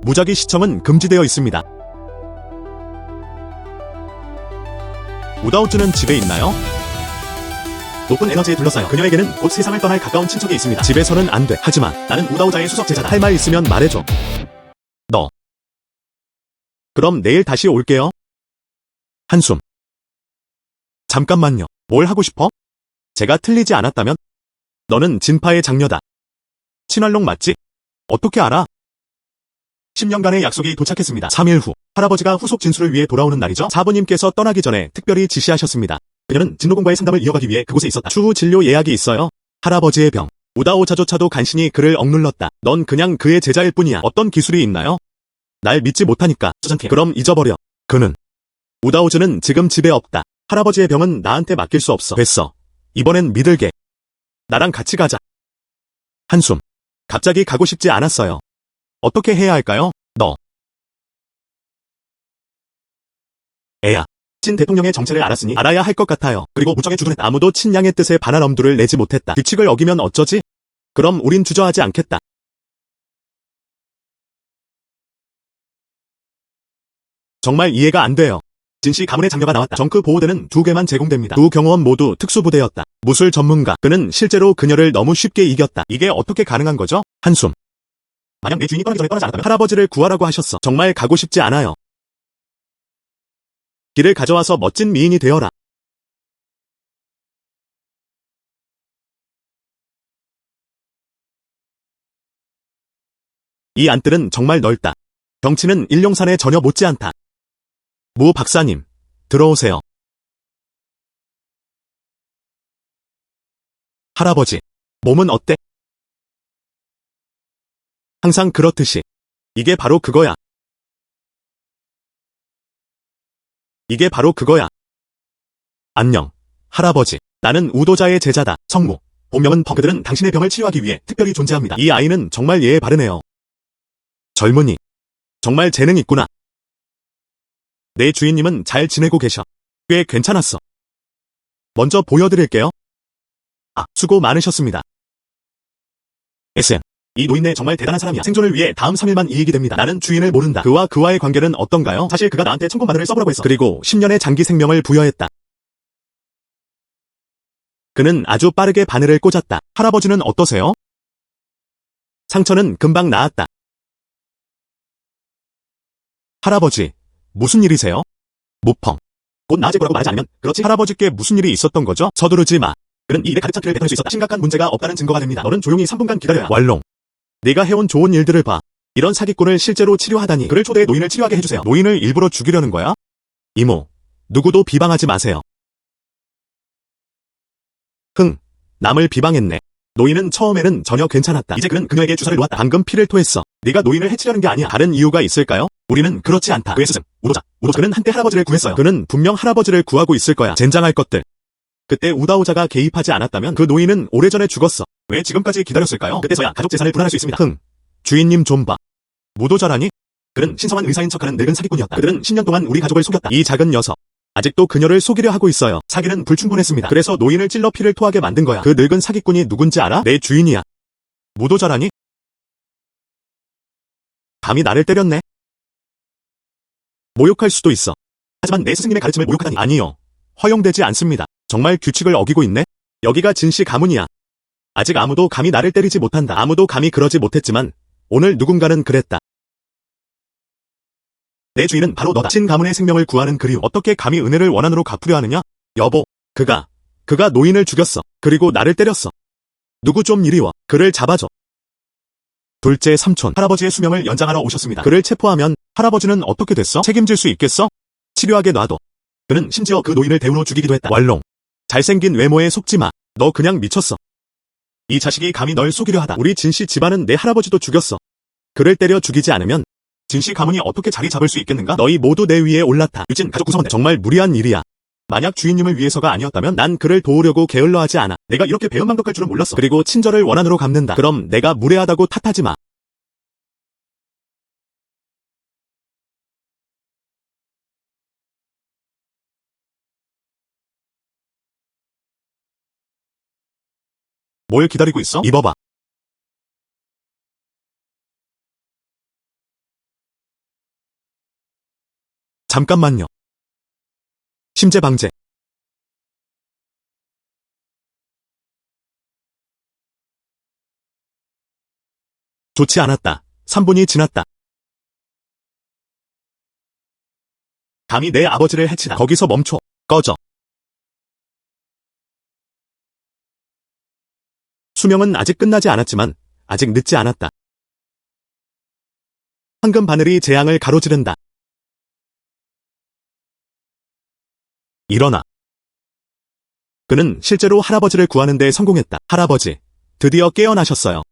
무작위 시청은 금지되어 있습니다. 우다오즈는 집에 있나요? 높은 에너지에 둘러싸여 그녀에게는 곧 세상을 떠날 가까운 친척이 있습니다. 집에서는 안 돼. 하지만 나는 우다오자의 수석 제자다. 할 말 있으면 말해줘. 너. 그럼 내일 다시 올게요. 한숨. 잠깐만요. 뭘 하고 싶어? 제가 틀리지 않았다면? 너는 진파의 장녀다. 친활록 맞지? 어떻게 알아? 10년간의 약속이 도착했습니다. 3일 후 할아버지가 후속 진술을 위해 돌아오는 날이죠. 사부님께서 떠나기 전에 특별히 지시하셨습니다. 그녀는 진로공과의 상담을 이어가기 위해 그곳에 있었다. 추후 진료 예약이 있어요. 할아버지의 병. 우다오자조차도 간신히 그를 억눌렀다. 넌 그냥 그의 제자일 뿐이야. 어떤 기술이 있나요? 날 믿지 못하니까. 그럼 잊어버려. 그는. 우다오즈는 지금 집에 없다. 할아버지의 병은 나한테 맡길 수 없어. 됐어. 이번엔 믿을게. 나랑 같이 가자. 한숨. 갑자기 가고 싶지 않았어요. 어떻게 해야 할까요? 너. 애야. 친 대통령의 정체를 알았으니 알아야 할 것 같아요. 그리고 무정에 주둔했다. 아무도 친양의 뜻에 반할 엄두를 내지 못했다. 규칙을 어기면 어쩌지? 그럼 우린 주저하지 않겠다. 정말 이해가 안 돼요. 진씨 가문의 장녀가 나왔다. 정크 보호대는 2개만 제공됩니다. 두 경호원 모두 특수부대였다. 무술 전문가. 그는 실제로 그녀를 너무 쉽게 이겼다. 이게 어떻게 가능한 거죠? 한숨. 만약 내 주인이 떠나기 전에 떠나지 않았다면 할아버지를 구하라고 하셨어. 정말 가고 싶지 않아요. 길을 가져와서 멋진 미인이 되어라. 이 안뜰은 정말 넓다. 경치는 일룡산에 전혀 못지않다. 무 박사님, 들어오세요. 할아버지, 몸은 어때? 항상 그렇듯이. 이게 바로 그거야. 이게 바로 그거야. 안녕, 할아버지. 나는 우도자의 제자다. 성무. 본명은 그들은 당신의 병을 치료하기 위해 특별히 존재합니다. 이 아이는 정말 예에 바르네요. 젊은이. 정말 재능 있구나. 내 주인님은 잘 지내고 계셔. 꽤 괜찮았어. 먼저 보여드릴게요. 수고 많으셨습니다. SM. 이 노인네 정말 대단한 사람이야. 생존을 위해 다음 3일만 이익이 됩니다. 나는 주인을 모른다. 그와의 관계는 어떤가요? 사실 그가 나한테 천권마늘을 써보라고 했어. 그리고 10년의 장기 생명을 부여했다. 그는 아주 빠르게 바늘을 꽂았다. 할아버지는 어떠세요? 상처는 금방 나았다. 할아버지, 무슨 일이세요? 무펑. 곧 나아질 거라고 말하지 않으면 그렇지. 할아버지께 무슨 일이 있었던 거죠? 서두르지 마. 그는 이 일에 가득 찬 피를 뱉어낼 수 있었다. 심각한 문제가 없다는 증거가 됩니다. 너는 조용히 3분간 기다려야. 왈롱. 네가 해온 좋은 일들을 봐. 이런 사기꾼을 실제로 치료하다니. 그를 초대해 노인을 치료하게 해주세요. 노인을 일부러 죽이려는 거야? 이모, 누구도 비방하지 마세요. 남을 비방했네. 노인은 처음에는 전혀 괜찮았다. 이제 그는 그녀에게 주사를 놓았다. 방금 피를 토했어. 네가 노인을 해치려는 게 아니야. 다른 이유가 있을까요? 우리는 그렇지 않다. 그의 스승, 우도자. 그는 한때 할아버지를 구했어요. 그는 분명 할아버지를 구하고 있을 거야. 젠장할 것들. 그때 우다오자가 개입하지 않았다면 그 노인은 오래전에 죽었어. 왜 지금까지 기다렸을까요? 그때서야 가족 재산을 분할할 수 있습니다. 주인님 좀 봐. 무도자라니? 그는 신성한 의사인 척하는 늙은 사기꾼이었다. 그들은 10년 동안 우리 가족을 속였다. 이 작은 녀석. 아직도 그녀를 속이려 하고 있어요. 사기는 불충분했습니다. 그래서 노인을 찔러 피를 토하게 만든 거야. 그 늙은 사기꾼이 누군지 알아? 내 주인이야. 무도자라니? 감히 나를 때렸네. 모욕할 수도 있어. 하지만 내 스승님의 가르침을 모욕하다니. 아니요. 허용되지 않습니다. 정말 규칙을 어기고 있네? 여기가 진씨 가문이야. 아직 아무도 감히 나를 때리지 못한다. 아무도 감히 그러지 못했지만 오늘 누군가는 그랬다. 내 주인은 바로 너다. 친가문의 생명을 구하는 그리움. 어떻게 감히 은혜를 원한으로 갚으려 하느냐? 여보, 그가 노인을 죽였어. 그리고 나를 때렸어. 누구 좀 이리 와. 그를 잡아줘. 둘째 삼촌, 할아버지의 수명을 연장하러 오셨습니다. 그를 체포하면 할아버지는 어떻게 됐어? 책임질 수 있겠어? 치료하게 놔둬. 그는 심지어 그 노인을 대우로 죽이기도 했다. 왈롱. 잘생긴 외모에 속지 마. 너 그냥 미쳤어. 이 자식이 감히 널 속이려 하다. 우리 진씨 집안은 내 할아버지도 죽였어. 그를 때려 죽이지 않으면 진씨 가문이 어떻게 자리 잡을 수 있겠는가? 너희 모두 내 위에 올라타. 유진 가족 구성원들. 정말 무리한 일이야. 만약 주인님을 위해서가 아니었다면 난 그를 도우려고 게을러 하지 않아. 내가 이렇게 배은망덕할 줄은 몰랐어. 그리고 친절을 원한으로 갚는다. 그럼 내가 무례하다고 탓하지 마. 뭘 기다리고 있어? 입어봐. 잠깐만요. 심재방제. 좋지 않았다. 3분이 지났다. 감히 내 아버지를 해치다. 거기서 멈춰. 꺼져. 수명은 아직 끝나지 않았지만 아직 늦지 않았다. 황금 바늘이 재앙을 가로지른다. 일어나. 그는 실제로 할아버지를 구하는 데 성공했다. 할아버지, 드디어 깨어나셨어요.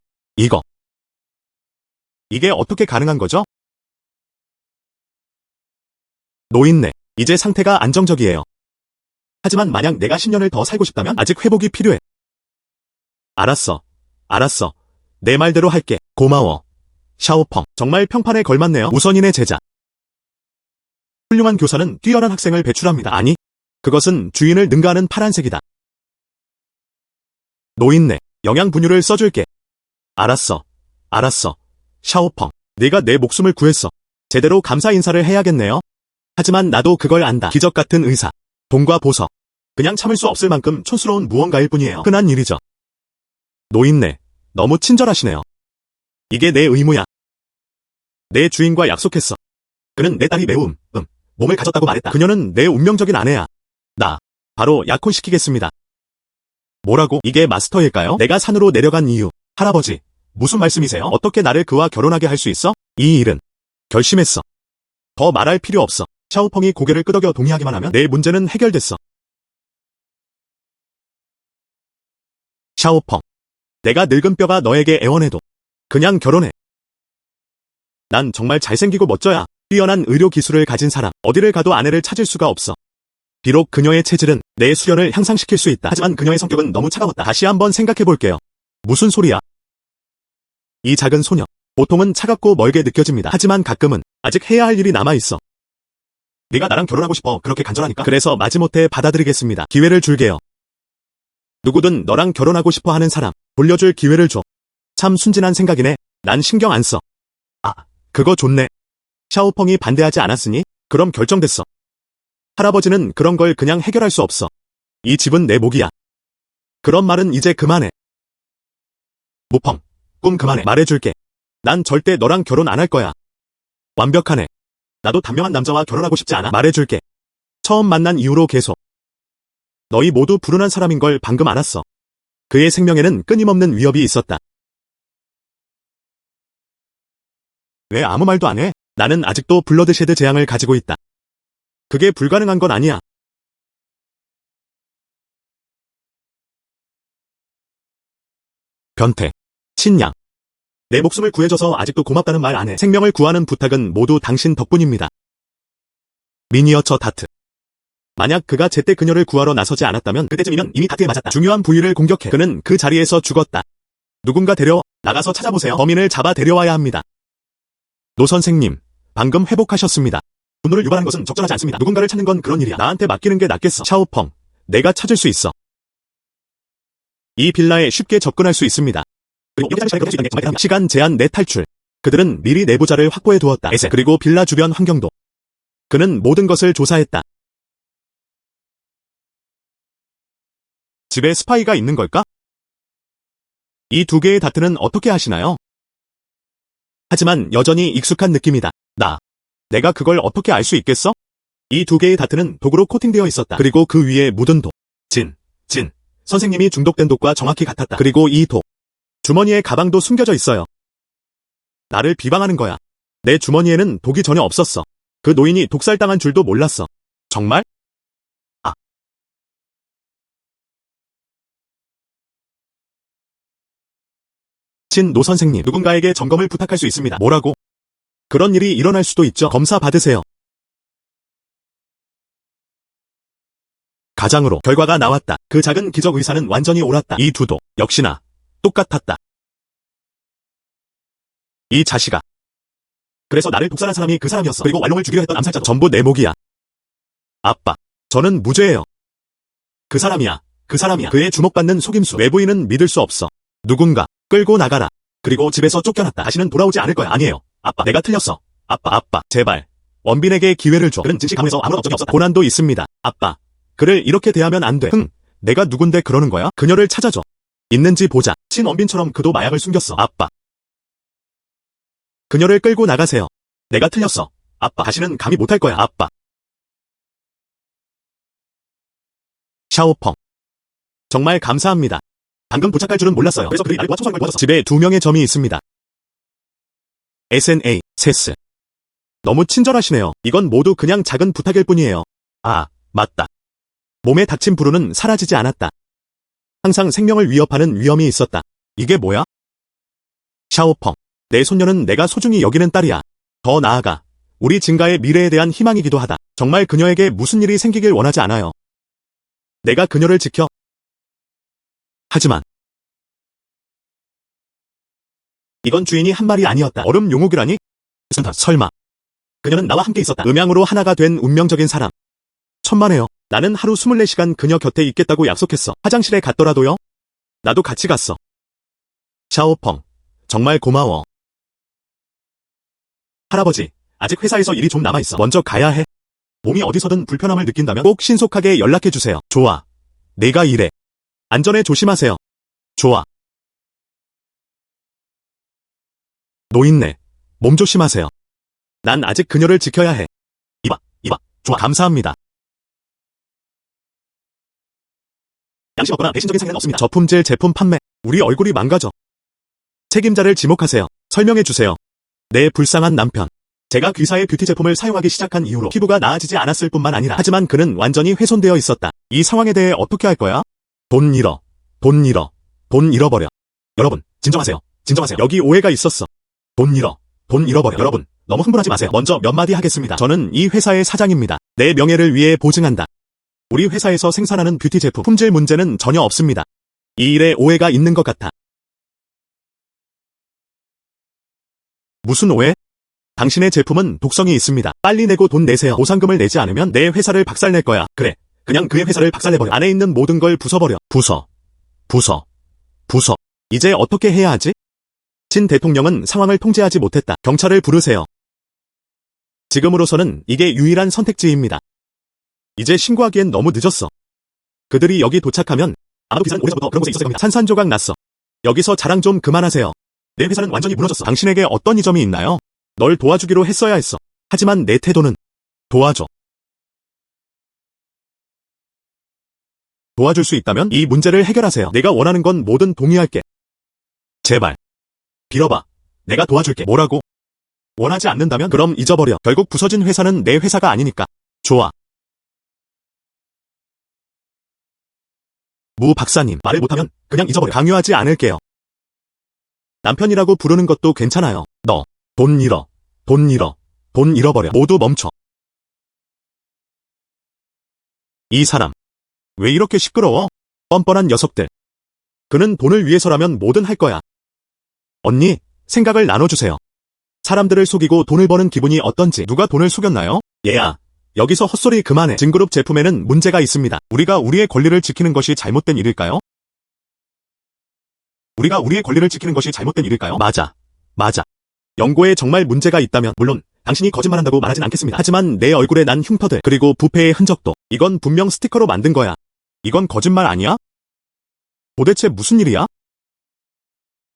이게 어떻게 가능한 거죠? 노인네, 이제 상태가 안정적이에요. 하지만 만약 내가 10년을 더 살고 싶다면 아직 회복이 필요해. 알았어. 내 말대로 할게. 고마워. 샤오펑, 정말 평판에 걸맞네요. 우선인의 제자. 훌륭한 교사는 뛰어난 학생을 배출합니다. 아니, 그것은 주인을 능가하는 파란색이다. 노인네, 영양 분유를 써줄게. 알았어. 샤오펑, 네가 내 목숨을 구했어. 제대로 감사 인사를 해야겠네요. 하지만 나도 그걸 안다. 기적 같은 의사. 돈과 보석. 그냥 참을 수 없을 만큼 촌스러운 무언가일 뿐이에요. 흔한 일이죠. 노인네, 너무 친절하시네요. 이게 내 의무야. 내 주인과 약속했어. 그는 내 딸이 매우 몸을 가졌다고 말했다. 그녀는 내 운명적인 아내야. 나 바로 약혼시키겠습니다. 뭐라고? 이게 마스터일까요? 내가 산으로 내려간 이유. 할아버지, 무슨 말씀이세요? 어떻게 나를 그와 결혼하게 할 수 있어? 이 일은 결심했어. 더 말할 필요 없어. 샤오펑이 고개를 끄덕여 동의하기만 하면 내 문제는 해결됐어. 샤오펑, 내가 늙은 뼈가 너에게 애원해도 그냥 결혼해. 난 정말 잘생기고 멋져야. 뛰어난 의료 기술을 가진 사람. 어디를 가도 아내를 찾을 수가 없어. 비록 그녀의 체질은 내 수련을 향상시킬 수 있다. 하지만 그녀의 성격은 너무 차가웠다. 다시 한번 생각해볼게요. 무슨 소리야? 이 작은 소녀. 보통은 차갑고 멀게 느껴집니다. 하지만 가끔은 아직 해야 할 일이 남아있어. 네가 나랑 결혼하고 싶어. 그렇게 간절하니까. 그래서 마지못해 받아들이겠습니다. 기회를 줄게요. 누구든 너랑 결혼하고 싶어 하는 사람, 돌려줄 기회를 줘. 참 순진한 생각이네. 난 신경 안 써. 아, 그거 좋네. 샤오펑이 반대하지 않았으니 그럼 결정됐어. 할아버지는 그런 걸 그냥 해결할 수 없어. 이 집은 내 몫이야. 그런 말은 이제 그만해. 무펑, 꿈 그만해. 말해줄게. 난 절대 너랑 결혼 안 할 거야. 완벽하네. 나도 단명한 남자와 결혼하고 싶지 않아. 말해줄게. 처음 만난 이후로 계속. 너희 모두 불운한 사람인 걸 방금 알았어. 그의 생명에는 끊임없는 위협이 있었다. 왜 아무 말도 안 해? 나는 아직도 블러드쉐드 재앙을 가지고 있다. 그게 불가능한 건 아니야. 변태. 친양. 내 목숨을 구해줘서 아직도 고맙다는 말 안 해. 생명을 구하는 부탁은 모두 당신 덕분입니다. 미니어처 다트. 만약 그가 제때 그녀를 구하러 나서지 않았다면 그때쯤이면 이미 다트에 맞았다. 중요한 부위를 공격해. 그는 그 자리에서 죽었다. 누군가 데려와. 나가서 찾아보세요. 범인을 잡아 데려와야 합니다. 노 선생님, 방금 회복하셨습니다. 분노를 유발한 것은 적절하지 않습니다. 누군가를 찾는 건 그런 일이야. 나한테 맡기는 게 낫겠어. 샤오펑, 내가 찾을 수 있어. 이 빌라에 쉽게 접근할 수 있습니다. 그리고 이렇게 짧은 시간에 그럴 수 있다는 게 시간 제한 내 탈출. 그들은 미리 내부자를 확보해 두었다. 에세. 그리고 빌라 주변 환경도. 그는 모든 것을 조사했다. 집에 스파이가 있는 걸까? 이 두 개의 다트는 어떻게 하시나요? 하지만 여전히 익숙한 느낌이다. 내가 그걸 어떻게 알 수 있겠어? 이 두 개의 다트는 독으로 코팅되어 있었다. 그리고 그 위에 묻은 독. 선생님이 중독된 독과 정확히 같았다. 그리고 이 독. 주머니에 가방도 숨겨져 있어요. 나를 비방하는 거야. 내 주머니에는 독이 전혀 없었어. 그 노인이 독살당한 줄도 몰랐어. 정말? 노 선생님, 누군가에게 점검을 부탁할 수 있습니다. 뭐라고? 그런 일이 일어날 수도 있죠. 검사 받으세요. 가장으로 결과가 나왔다. 그 작은 기적 의사는 완전히 옳았다. 이 두 독, 역시나 똑같았다. 이 자식아. 그래서 나를 독살한 사람이 그 사람이었어. 그리고 왈롱을 죽이려 했던 암살자도 전부 내 몫이야. 아빠, 저는 무죄예요. 그 사람이야. 그의 주목받는 속임수. 외부인은 믿을 수 없어. 누군가 끌고 나가라. 그리고 집에서 쫓겨났다. 다시는 돌아오지 않을 거야. 아니에요. 아빠, 내가 틀렸어. 아빠, 제발. 원빈에게 기회를 줘. 그는 증시 가문에서 아무런 업적이 없었다. 고난도 있습니다. 아빠, 그를 이렇게 대하면 안 돼. 내가 누군데 그러는 거야? 그녀를 찾아줘. 있는지 보자. 신원빈처럼 그도 마약을 숨겼어. 아빠. 그녀를 끌고 나가세요. 내가 틀렸어. 아빠, 다시는 감히 못할 거야. 아빠. 샤오펑. 정말 감사합니다. 방금 도착할 줄은 몰랐어요. 그래서 그들이 나를 도와 청소하는 걸 도와줬어. 집에 2명의 점이 있습니다. SNA, 세스. 너무 친절하시네요. 이건 모두 그냥 작은 부탁일 뿐이에요. 아, 맞다. 몸에 닥친 불운은 사라지지 않았다. 항상 생명을 위협하는 위험이 있었다. 이게 뭐야? 샤오펑. 내 손녀는 내가 소중히 여기는 딸이야. 더 나아가 우리 증가의 미래에 대한 희망이기도 하다. 정말 그녀에게 무슨 일이 생기길 원하지 않아요. 내가 그녀를 지켜. 하지만 이건 주인이 한 말이 아니었다. 얼음 용옥이라니? 설마 그녀는 나와 함께 있었다. 음양으로 하나가 된 운명적인 사람. 천만에요. 나는 하루 24시간 그녀 곁에 있겠다고 약속했어. 화장실에 갔더라도요. 나도 같이 갔어. 샤오펑. 정말 고마워. 할아버지, 아직 회사에서 일이 좀 남아있어. 먼저 가야 해. 몸이 어디서든 불편함을 느낀다면 꼭 신속하게 연락해주세요. 좋아. 내가 일해. 안전에 조심하세요. 좋아. 노인네, 몸 조심하세요. 난 아직 그녀를 지켜야 해. 이봐. 좋아. 감사합니다. 양심 없거나 배신적인 상태는 없습니다. 저품질 제품 판매. 우리 얼굴이 망가져. 책임자를 지목하세요. 설명해주세요. 내 불쌍한 남편. 제가 귀사의 뷰티 제품을 사용하기 시작한 이후로 피부가 나아지지 않았을 뿐만 아니라 하지만 그는 완전히 훼손되어 있었다. 이 상황에 대해 어떻게 할 거야? 돈 잃어버려. 여러분, 진정하세요. 여기 오해가 있었어. 돈 잃어버려. 여러분, 너무 흥분하지 마세요. 먼저 몇 마디 하겠습니다. 저는 이 회사의 사장입니다. 내 명예를 위해 보증한다. 우리 회사에서 생산하는 뷰티 제품 품질 문제는 전혀 없습니다. 이 일에 오해가 있는 것 같아. 무슨 오해? 당신의 제품은 독성이 있습니다. 빨리 내고 돈 내세요. 보상금을 내지 않으면 내 회사를 박살낼 거야. 그래, 그냥 그의 회사를 박살내버려. 안에 있는 모든 걸 부숴버려. 부숴. 이제 어떻게 해야 하지? 친 대통령은 상황을 통제하지 못했다. 경찰을 부르세요. 지금으로서는 이게 유일한 선택지입니다. 이제 신고하기엔 너무 늦었어. 그들이 여기 도착하면 아마도 기사는 오래전부터 그런 곳에 있었을 겁니다. 산산조각 났어. 여기서 자랑 좀 그만하세요. 내 회사는 완전히 무너졌어. 당신에게 어떤 이점이 있나요? 널 도와주기로 했어야 했어. 하지만 내 태도는 도와줘. 도와줄 수 있다면 이 문제를 해결하세요. 내가 원하는 건 뭐든 동의할게. 제발. 빌어봐. 내가 도와줄게. 뭐라고? 원하지 않는다면 그럼 잊어버려. 결국 부서진 회사는 내 회사가 아니니까. 좋아. 무 박사님, 말을 못하면 그냥 잊어버려. 강요하지 않을게요. 남편이라고 부르는 것도 괜찮아요. 너, 돈 잃어버려. 모두 멈춰. 이 사람, 왜 이렇게 시끄러워? 뻔뻔한 녀석들. 그는 돈을 위해서라면 뭐든 할 거야. 언니, 생각을 나눠주세요. 사람들을 속이고 돈을 버는 기분이 어떤지. 누가 돈을 속였나요? 얘야, 여기서 헛소리 그만해. 진그룹 제품에는 문제가 있습니다. 우리가 우리의 권리를 지키는 것이 잘못된 일일까요? 맞아. 연고에 정말 문제가 있다면 물론 당신이 거짓말한다고 말하진 않겠습니다. 하지만 내 얼굴에 난 흉터들 그리고 부패의 흔적도 이건 분명 스티커로 만든 거야. 이건 거짓말 아니야? 도대체 무슨 일이야?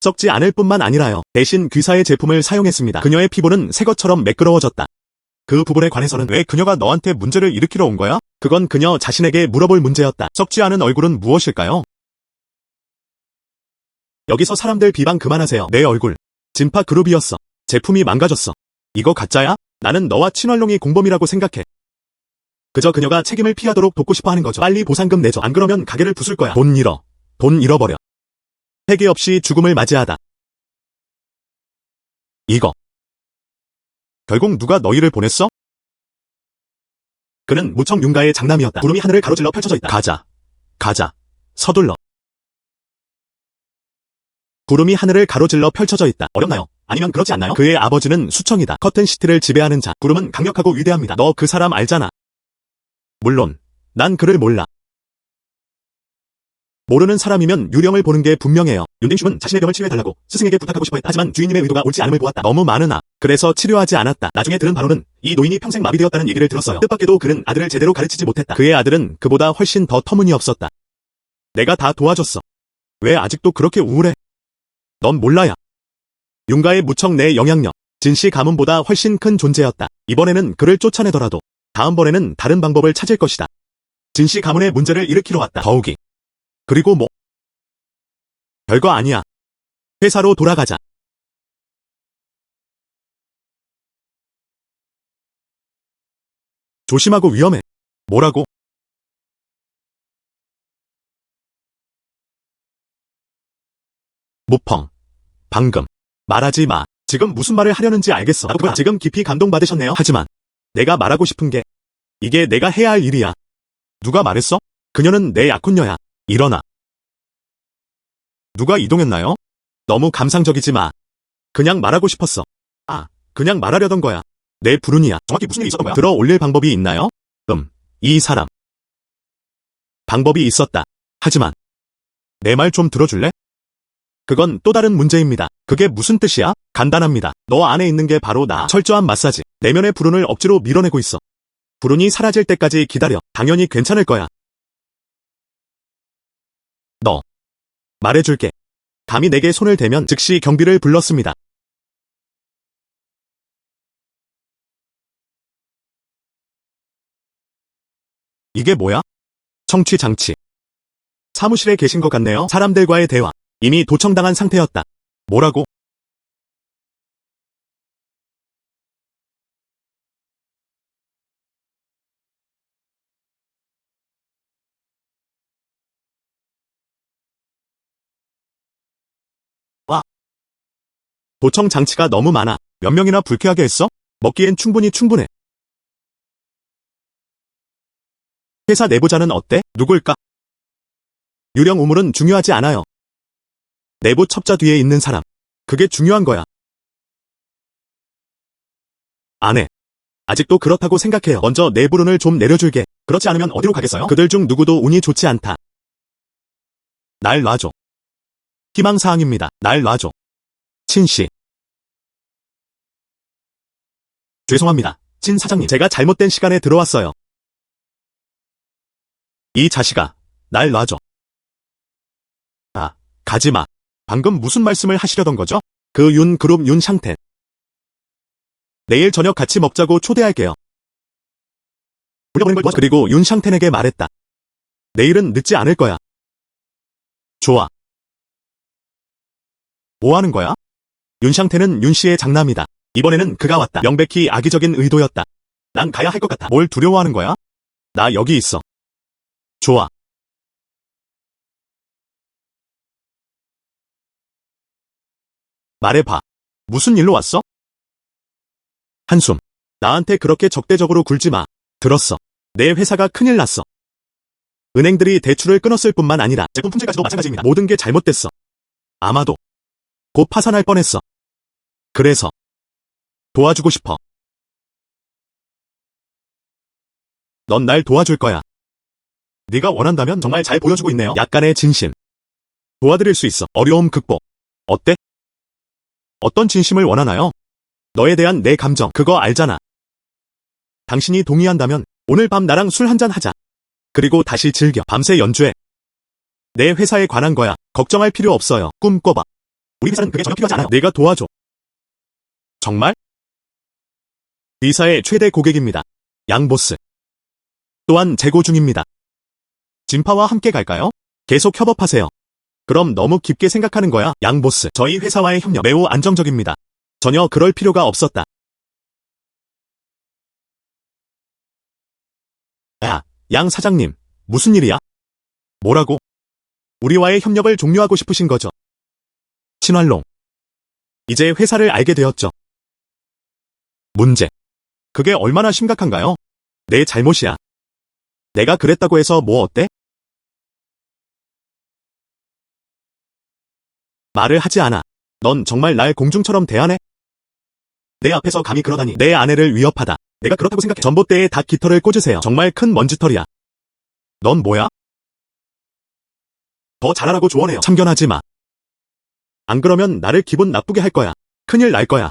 썩지 않을 뿐만 아니라요. 대신 귀사의 제품을 사용했습니다. 그녀의 피부는 새 것처럼 매끄러워졌다. 그 부분에 관해서는 왜 그녀가 너한테 문제를 일으키러 온 거야? 그건 그녀 자신에게 물어볼 문제였다. 썩지 않은 얼굴은 무엇일까요? 여기서 사람들 비방 그만하세요. 내 얼굴. 진파 그룹이었어. 제품이 망가졌어. 이거 가짜야? 나는 너와 친활롱이 공범이라고 생각해. 그저 그녀가 책임을 피하도록 돕고 싶어 하는 거죠. 빨리 보상금 내줘. 안 그러면 가게를 부술 거야. 돈 잃어버려. 회개 없이 죽음을 맞이하다. 이거. 결국 누가 너희를 보냈어? 그는 무척 윤가의 장남이었다. 구름이 하늘을 가로질러 펼쳐져 있다. 가자. 서둘러. 구름이 하늘을 가로질러 펼쳐져 있다. 어렵나요? 아니면 그렇지 않나요? 그의 아버지는 수청이다. 커튼시티를 지배하는 자. 구름은 강력하고 위대합니다. 너 그 사람 알잖아. 물론 난 그를 몰라. 모르는 사람이면 유령을 보는 게 분명해요. 윤딩슌은 자신의 병을 치료해달라고 스승에게 부탁하고 싶어 했다. 하지만 주인님의 의도가 옳지 않음을 보았다. 너무 많으나 그래서 치료하지 않았다. 나중에 들은 바로는 이 노인이 평생 마비되었다는 얘기를 들었어요. 뜻밖에도 그는 아들을 제대로 가르치지 못했다. 그의 아들은 그보다 훨씬 더 터무니없었다. 내가 다 도와줬어. 왜 아직도 그렇게 우울해? 넌 몰라야. 윤가의 무척 내 영향력, 진씨 가문보다 훨씬 큰 존재였다. 이번에는 그를 쫓아내더라도 다음번에는 다른 방법을 찾을 것이다. 진씨 가문의 문제를 일으키러 왔다. 더욱이. 그리고 뭐? 별거 아니야. 회사로 돌아가자. 조심하고 위험해. 뭐라고? 무펑. 방금. 말하지 마. 지금 무슨 말을 하려는지 알겠어. 지금 깊이 감동받으셨네요. 하지만 내가 말하고 싶은 게 이게 내가 해야 할 일이야. 누가 말했어? 그녀는 내 약혼녀야. 일어나. 누가 이동했나요? 너무 감상적이지 마. 그냥 말하고 싶었어. 아, 그냥 말하려던 거야. 내 불운이야. 정확히 무슨 일이 있었던 거야? 들어 올릴 방법이 있나요? 이 사람. 방법이 있었다. 하지만 내 말 좀 들어줄래? 그건 또 다른 문제입니다. 그게 무슨 뜻이야? 간단합니다. 너 안에 있는 게 바로 나. 철저한 마사지. 내면의 불운을 억지로 밀어내고 있어. 불운이 사라질 때까지 기다려. 당연히 괜찮을 거야. 너. 말해줄게. 감히 내게 손을 대면 즉시 경비를 불렀습니다. 이게 뭐야? 청취 장치. 사무실에 계신 것 같네요. 사람들과의 대화. 이미 도청당한 상태였다. 뭐라고? 와. 도청 장치가 너무 많아. 몇 명이나 불쾌하게 했어? 먹기엔 충분해. 회사 내부자는 어때? 누굴까? 유령 우물은 중요하지 않아요. 내부 첩자 뒤에 있는 사람. 그게 중요한 거야. 안 해. 아직도 그렇다고 생각해요. 먼저 내 불운을 좀 내려줄게. 그렇지 않으면 어디로 가겠어요? 그들 중 누구도 운이 좋지 않다. 날 놔줘. 희망사항입니다. 날 놔줘. 친씨. 죄송합니다. 친 사장님. 제가 잘못된 시간에 들어왔어요. 이 자식아. 날 놔줘. 아, 가지마. 방금 무슨 말씀을 하시려던 거죠? 그 윤그룹 윤샹텐. 내일 저녁 같이 먹자고 초대할게요. 그리고 윤샹텐에게 말했다. 내일은 늦지 않을 거야. 좋아. 뭐 하는 거야? 윤샹텐은 윤씨의 장남이다. 이번에는 그가 왔다. 명백히 악의적인 의도였다. 난 가야 할 것 같아. 뭘 두려워하는 거야? 나 여기 있어. 좋아. 말해봐. 무슨 일로 왔어? 한숨. 나한테 그렇게 적대적으로 굴지 마. 들었어. 내 회사가 큰일 났어. 은행들이 대출을 끊었을 뿐만 아니라 제품 품질까지도 마찬가지입니다. 모든 게 잘못됐어. 아마도 곧 파산할 뻔했어. 그래서 도와주고 싶어. 넌 날 도와줄 거야. 네가 원한다면 정말 잘 보여주고 있네요. 약간의 진심. 도와드릴 수 있어. 어려움 극복. 어때? 어떤 진심을 원하나요? 너에 대한 내 감정, 그거 알잖아. 당신이 동의한다면 오늘 밤 나랑 술 한잔 하자. 그리고 다시 즐겨. 밤새 연주해. 내 회사에 관한 거야. 걱정할 필요 없어요. 꿈 꿔봐. 우리 회사는 그게 전혀 필요하지 않아요. 내가 도와줘. 정말? 이사의 최대 고객입니다. 양 보스. 또한 재고 중입니다. 진파와 함께 갈까요? 계속 협업하세요. 그럼 너무 깊게 생각하는 거야. 양 보스. 저희 회사와의 협력 매우 안정적입니다. 전혀 그럴 필요가 없었다. 야, 양 사장님. 무슨 일이야? 뭐라고? 우리와의 협력을 종료하고 싶으신 거죠? 친활롱. 이제 회사를 알게 되었죠. 문제. 그게 얼마나 심각한가요? 내 잘못이야. 내가 그랬다고 해서 뭐 어때? 말을 하지 않아. 넌 정말 날 공중처럼 대하네? 내 앞에서 감히 그러다니. 내 아내를 위협하다. 내가 그렇다고 생각해. 전봇대에 닭 깃털을 꽂으세요. 정말 큰 먼지털이야. 넌 뭐야? 더 잘하라고 조언해요. 참견하지 마. 안 그러면 나를 기분 나쁘게 할 거야. 큰일 날 거야.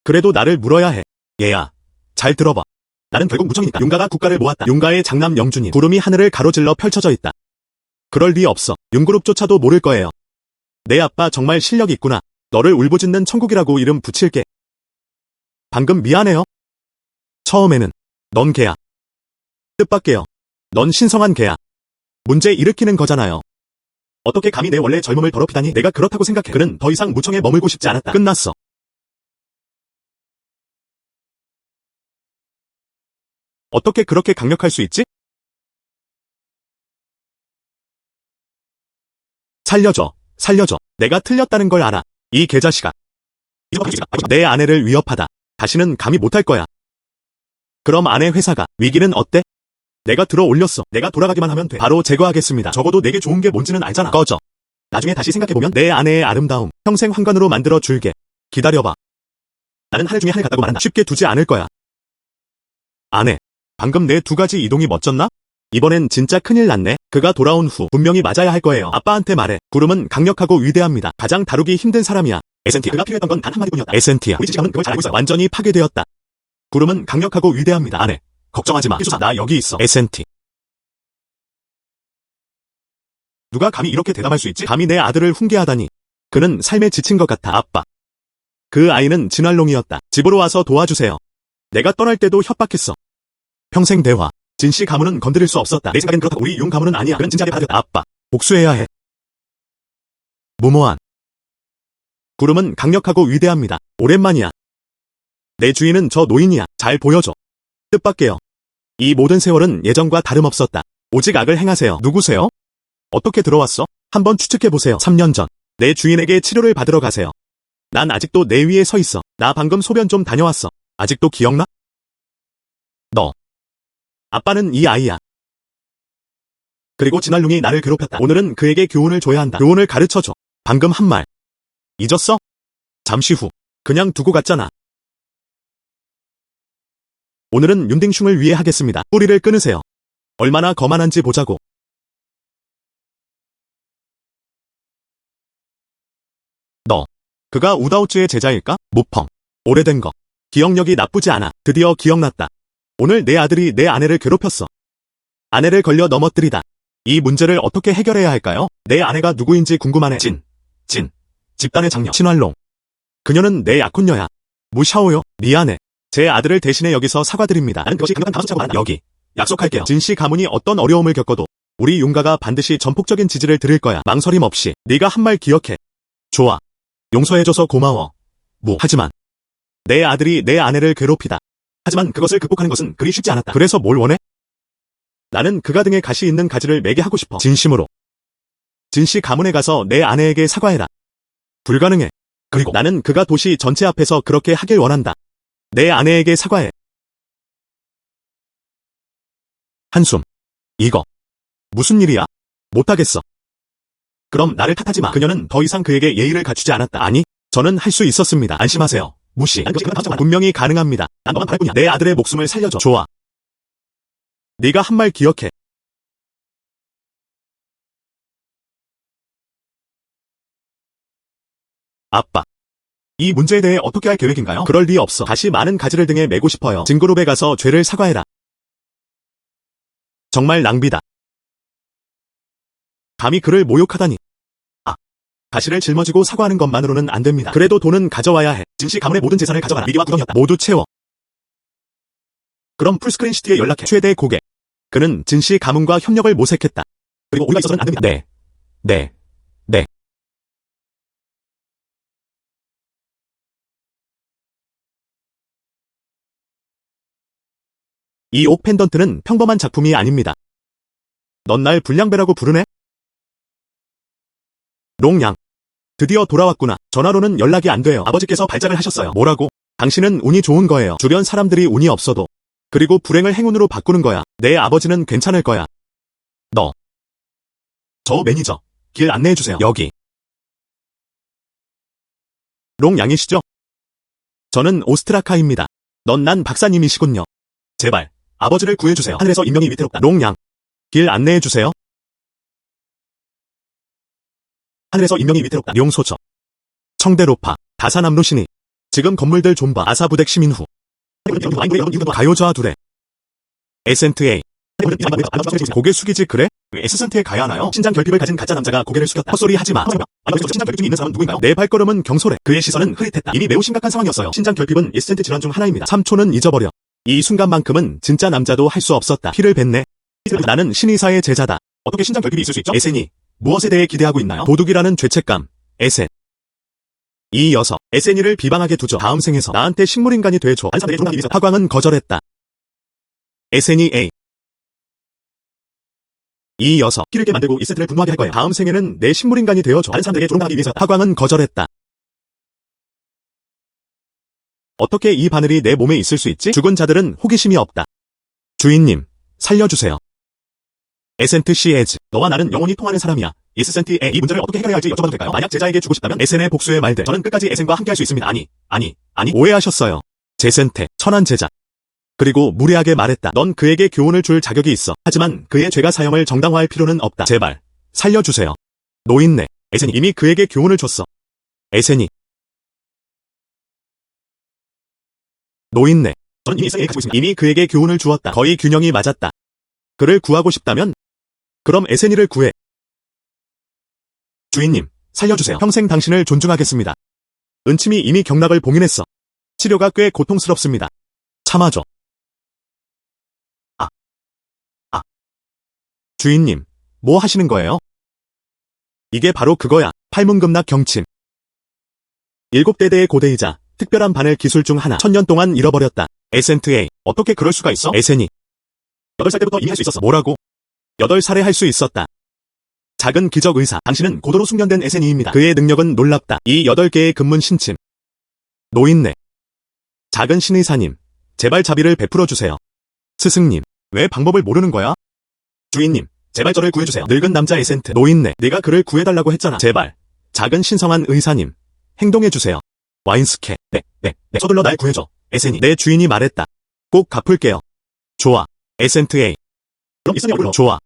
그래도 나를 물어야 해. 얘야, 잘 들어봐. 나는 결국 무청이니까. 윤가가 국가를 모았다. 윤가의 장남 영준이 구름이 하늘을 가로질러 펼쳐져 있다. 그럴 리 없어. 윤그룹조차도 모를 거예요. 내 아빠 정말 실력 있구나. 너를 울부짖는 천국이라고 이름 붙일게. 방금 미안해요. 처음에는 넌 개야. 뜻밖에요. 넌 신성한 개야. 문제 일으키는 거잖아요. 어떻게 감히 내 원래 젊음을 더럽히다니. 내가 그렇다고 생각해. 그는 더 이상 무청에 머물고 싶지 않았다. 끝났어. 어떻게 그렇게 강력할 수 있지? 살려줘. 살려줘. 내가 틀렸다는 걸 알아. 이 개자식아. 내 아내를 위협하다. 다시는 감히 못할 거야. 그럼 아내 회사가 위기는 어때? 내가 들어 올렸어. 내가 돌아가기만 하면 돼. 바로 제거하겠습니다. 적어도 내게 좋은 게 뭔지는 알잖아. 꺼져. 나중에 다시 생각해보면 내 아내의 아름다움 평생 환관으로 만들어 줄게. 기다려봐. 나는 하늘 중에 하늘 같다고 말한다. 쉽게 두지 않을 거야. 아내. 방금 내 두 가지 이동이 멋졌나? 이번엔 진짜 큰일 났네. 그가 돌아온 후 분명히 맞아야 할 거예요. 아빠한테 말해. 구름은 강력하고 위대합니다. 가장 다루기 힘든 사람이야. SNT. 그가 필요했던 건 단 한마디뿐이었다. SNT야. 우리 지식함은 그걸 잘 알고 있어. 완전히 파괴되었다. 구름은 강력하고 위대합니다. 아내. 걱정하지 마. 희수사, 나 여기 있어. SNT. 누가 감히 이렇게 대답할 수 있지? 감히 내 아들을 훈계하다니. 그는 삶에 지친 것 같아. 아빠. 그 아이는 진알롱이었다. 집으로 와서 도와주세요. 내가 떠날 때도 협박했어. 평생 대화. 진씨 가문은 건드릴 수 없었다. 내 생각엔 그렇다고. 우리 윤 가문은 아니야. 그는 진지하게 받아들였다. 아빠. 복수해야 해. 무모한. 구름은 강력하고 위대합니다. 오랜만이야. 내 주인은 저 노인이야. 잘 보여줘. 뜻밖에요. 이 모든 세월은 예전과 다름없었다. 오직 악을 행하세요. 누구세요? 어떻게 들어왔어? 한번 추측해보세요. 3년 전. 내 주인에게 치료를 받으러 가세요. 난 아직도 내 위에 서 있어. 나 방금 소변 좀 다녀왔어. 아직도 기억나? 너. 아빠는 이 아이야. 그리고 진알룽이 나를 괴롭혔다. 오늘은 그에게 교훈을 줘야 한다. 교훈을 가르쳐줘. 방금 한 말. 잊었어? 잠시 후. 그냥 두고 갔잖아. 오늘은 윤딩슝을 위해 하겠습니다. 뿌리를 끊으세요. 얼마나 거만한지 보자고. 너. 그가 우다오츠의 제자일까? 무펑. 오래된 거. 기억력이 나쁘지 않아. 드디어 기억났다. 오늘 내 아들이 내 아내를 괴롭혔어. 아내를 걸려 넘어뜨리다. 이 문제를 어떻게 해결해야 할까요? 내 아내가 누구인지 궁금하네. 집단의 장녀. 신활롱. 그녀는 내 약혼녀야. 무샤오요. 미안해. 제 아들을 대신해 여기서 사과드립니다. 나는 그것이 강력한 다수차고 말한다. 여기. 약속할게요. 진씨 가문이 어떤 어려움을 겪어도 우리 윤가가 반드시 전폭적인 지지를 드릴 거야. 망설임 없이. 네가 한 말 기억해. 좋아. 용서해줘서 고마워. 하지만 내 아들이 내 아내를 괴롭히다. 하지만 그것을 극복하는 것은 그리 쉽지 않았다. 그래서 뭘 원해? 나는 그가 등에 가시 있는 가지를 매게 하고 싶어. 진심으로. 진씨 가문에 가서 내 아내에게 사과해라. 불가능해. 그리고 나는 그가 도시 전체 앞에서 그렇게 하길 원한다. 내 아내에게 사과해. 한숨. 이거. 무슨 일이야? 못하겠어. 그럼 나를 탓하지 마. 그녀는 더 이상 그에게 예의를 갖추지 않았다. 아니, 저는 할 수 있었습니다. 안심하세요. 무시. 분명히 가능합니다. 난 너만 바랄 뿐이야. 내 아들의 목숨을 살려줘. 좋아. 네가 한 말 기억해. 아빠. 이 문제에 대해 어떻게 할 계획인가요? 그럴 리 없어. 다시 많은 가지를 등에 메고 싶어요. 진그룹에 가서 죄를 사과해라. 정말 낭비다. 감히 그를 모욕하다니. 가시를 짊어지고 사과하는 것만으로는 안 됩니다. 그래도 돈은 가져와야 해. 진씨 가문의 모든 재산을 가져가라. 미디와 구덩이였다. 모두 채워. 그럼 풀스크린 시티에 연락해. 최대 고객. 그는 진씨 가문과 협력을 모색했다. 그리고 우리가 있어서는 안 됩니다. 네. 이 옥 펜던트는 평범한 작품이 아닙니다. 넌 날 불량배라고 부르네? 롱양. 드디어 돌아왔구나. 전화로는 연락이 안 돼요. 아버지께서 발작을 하셨어요. 뭐라고? 당신은 운이 좋은 거예요. 주변 사람들이 운이 없어도. 그리고 불행을 행운으로 바꾸는 거야. 내 아버지는 괜찮을 거야. 너. 저 매니저. 길 안내해주세요. 여기. 롱양이시죠? 저는 오스트라카입니다. 넌 난 박사님이시군요. 제발. 아버지를 구해주세요. 하늘에서 인명이 위태롭다. 롱양. 길 안내해주세요. 하늘에서 인명이 위태롭다. 용소저. 청대로파. 다사남루시니. 지금 건물들 좀 봐. 아사부댁 시민후. 가요저하 둘에. 에센트 A. 고개 숙이지 그래? 왜 에센트에 가야 하나요? 신장 결핍을 가진 가짜 남자가 고개를 숙였다. 헛소리 하지 마. 신장 결핍이 있는 사람은 누구인가요? 내 발걸음은 경솔해. 그의 시선은 흐릿했다. 이미 매우 심각한 상황이었어요. 신장 결핍은 에센트 질환 중 하나입니다. 3초는 잊어버려. 이 순간만큼은 진짜 남자도 할 수 없었다. 피를 뱉네. 나는 신의사의 제자다. 어떻게 신장 결핍이 있을 수 있죠? 에센이 무엇에 대해 기대하고 있나요? 도둑이라는 죄책감. 에센. 이 녀석, 에센이를 비방하게 두죠. 다음 생에서 나한테 식물인간이 돼줘. 화광은 거절했다. 에센이 A. 이 녀석, 피를 깨 만들고 이센트를 분노하게 할 거예요. 다음 생에는 내 식물인간이 되어줘. 다른 사람들에게 조롱당하기 위해서. 화광은 거절했다. 어떻게 이 바늘이 내 몸에 있을 수 있지? 죽은 자들은 호기심이 없다. 주인님, 살려주세요. 에센트 C 에즈, 너와 나는 영원히 통하는 사람이야. 에센트의 이 문제를 어떻게 해결해야 할지 여쭤봐도 될까요? 만약 제자에게 주고 싶다면 에센의 복수의 말들. 저는 끝까지 에센과 함께할 수 있습니다. 아니, 오해하셨어요. 제센테, 천한 제자. 그리고 무례하게 말했다. 넌 그에게 교훈을 줄 자격이 있어. 하지만 그의 죄가 사형을 정당화할 필요는 없다. 제발, 살려주세요. 노인네, 에센이 이미 그에게 교훈을 줬어. 에센이. 노인네, 저는 이미 에센에게 가지고 있습니다. 이미 그에게 교훈을 주었다. 거의 균형이 맞았다. 그를 구하고 싶다면? 그럼 에센이를 구해. 주인님, 살려주세요. 평생 당신을 존중하겠습니다. 은침이 이미 경락을 봉인했어. 치료가 꽤 고통스럽습니다. 참아줘. 주인님, 뭐 하시는 거예요? 이게 바로 그거야. 팔문금락 경침. 7대대의 고대이자 특별한 바늘 기술 중 하나. 1000년 동안 잃어버렸다. 에센트 A. 어떻게 그럴 수가 있어? 에센이. 8살 때부터 이미 할 수 있었어. 뭐라고? 8살에 할 수 있었다. 작은 기적 의사. 당신은 고도로 숙련된 에센이입니다. 그의 능력은 놀랍다. 이 8개의 금문 신침. 노인네. 작은 신의사님. 제발 자비를 베풀어 주세요. 스승님. 왜 방법을 모르는 거야? 주인님. 제발 저를 구해주세요. 늙은 남자 에센트. 노인네. 네가 그를 구해달라고 했잖아. 제발. 작은 신성한 의사님. 행동해주세요. 와인스케. 네. 서둘러 날 구해줘. 에센이. 내 주인이 말했다. 꼭 갚을게요. 좋아. 에센트 A. 그럼 이선이 불러. 좋아.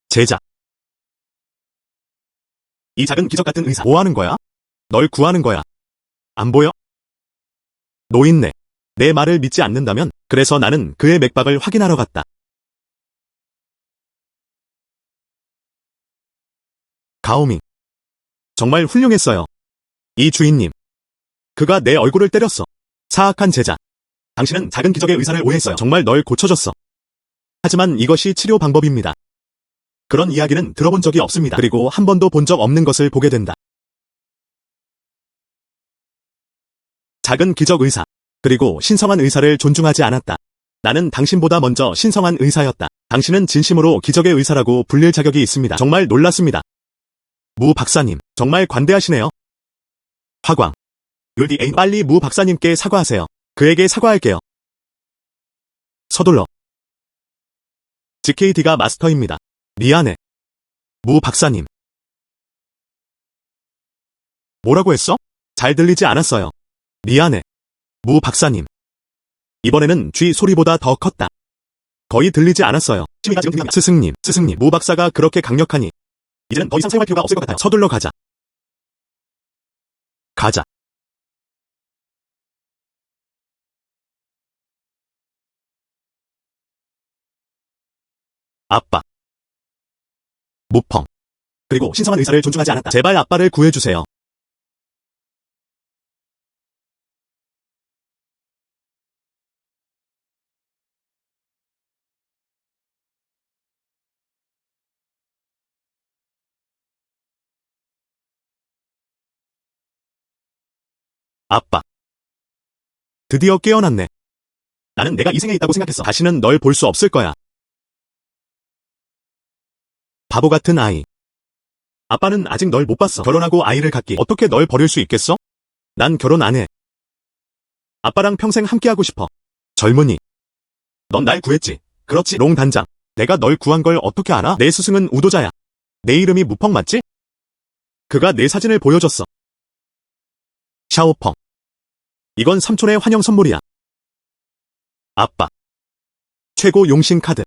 제자. 이 작은 기적 같은 의사. 뭐 하는 거야? 널 구하는 거야. 안 보여? 노인네. 내 말을 믿지 않는다면? 그래서 나는 그의 맥박을 확인하러 갔다. 가오밍. 정말 훌륭했어요. 이 주인님. 그가 내 얼굴을 때렸어. 사악한 제자. 당신은 작은 기적의 의사를 오해했어요. 정말 널 고쳐줬어. 하지만 이것이 치료 방법입니다. 그런 이야기는 들어본 적이 없습니다. 그리고 한 번도 본 적 없는 것을 보게 된다. 작은 기적 의사. 그리고 신성한 의사를 존중하지 않았다. 나는 당신보다 먼저 신성한 의사였다. 당신은 진심으로 기적의 의사라고 불릴 자격이 있습니다. 정말 놀랐습니다. 무 박사님, 정말 관대하시네요. 화광. 율디 빨리 무 박사님께 사과하세요. 그에게 사과할게요. 서둘러. GKD가 마스터입니다. 미안해. 무 박사님. 뭐라고 했어? 잘 들리지 않았어요. 미안해. 무 박사님. 이번에는 쥐 소리보다 더 컸다. 거의 들리지 않았어요. 스승님, 무 박사가 그렇게 강력하니 이제는 더 이상 사용할 필요가 없을 것 같아요. 서둘러 가자. 가자. 아빠. 무펑. 그리고 신성한 의사를 존중하지 않았다. 제발 아빠를 구해주세요. 아빠. 드디어 깨어났네. 나는 내가 이 생에 있다고 생각했어. 다시는 널 볼 수 없을 거야. 바보 같은 아이. 아빠는 아직 널 못 봤어. 결혼하고 아이를 갖기. 어떻게 널 버릴 수 있겠어? 난 결혼 안 해. 아빠랑 평생 함께하고 싶어. 젊은이. 넌 날 구했지. 그렇지. 롱 단장. 내가 널 구한 걸 어떻게 알아? 내 스승은 우도자야. 내 이름이 무펑 맞지? 그가 내 사진을 보여줬어. 샤오펑. 이건 삼촌의 환영 선물이야. 아빠. 최고 용신 카드.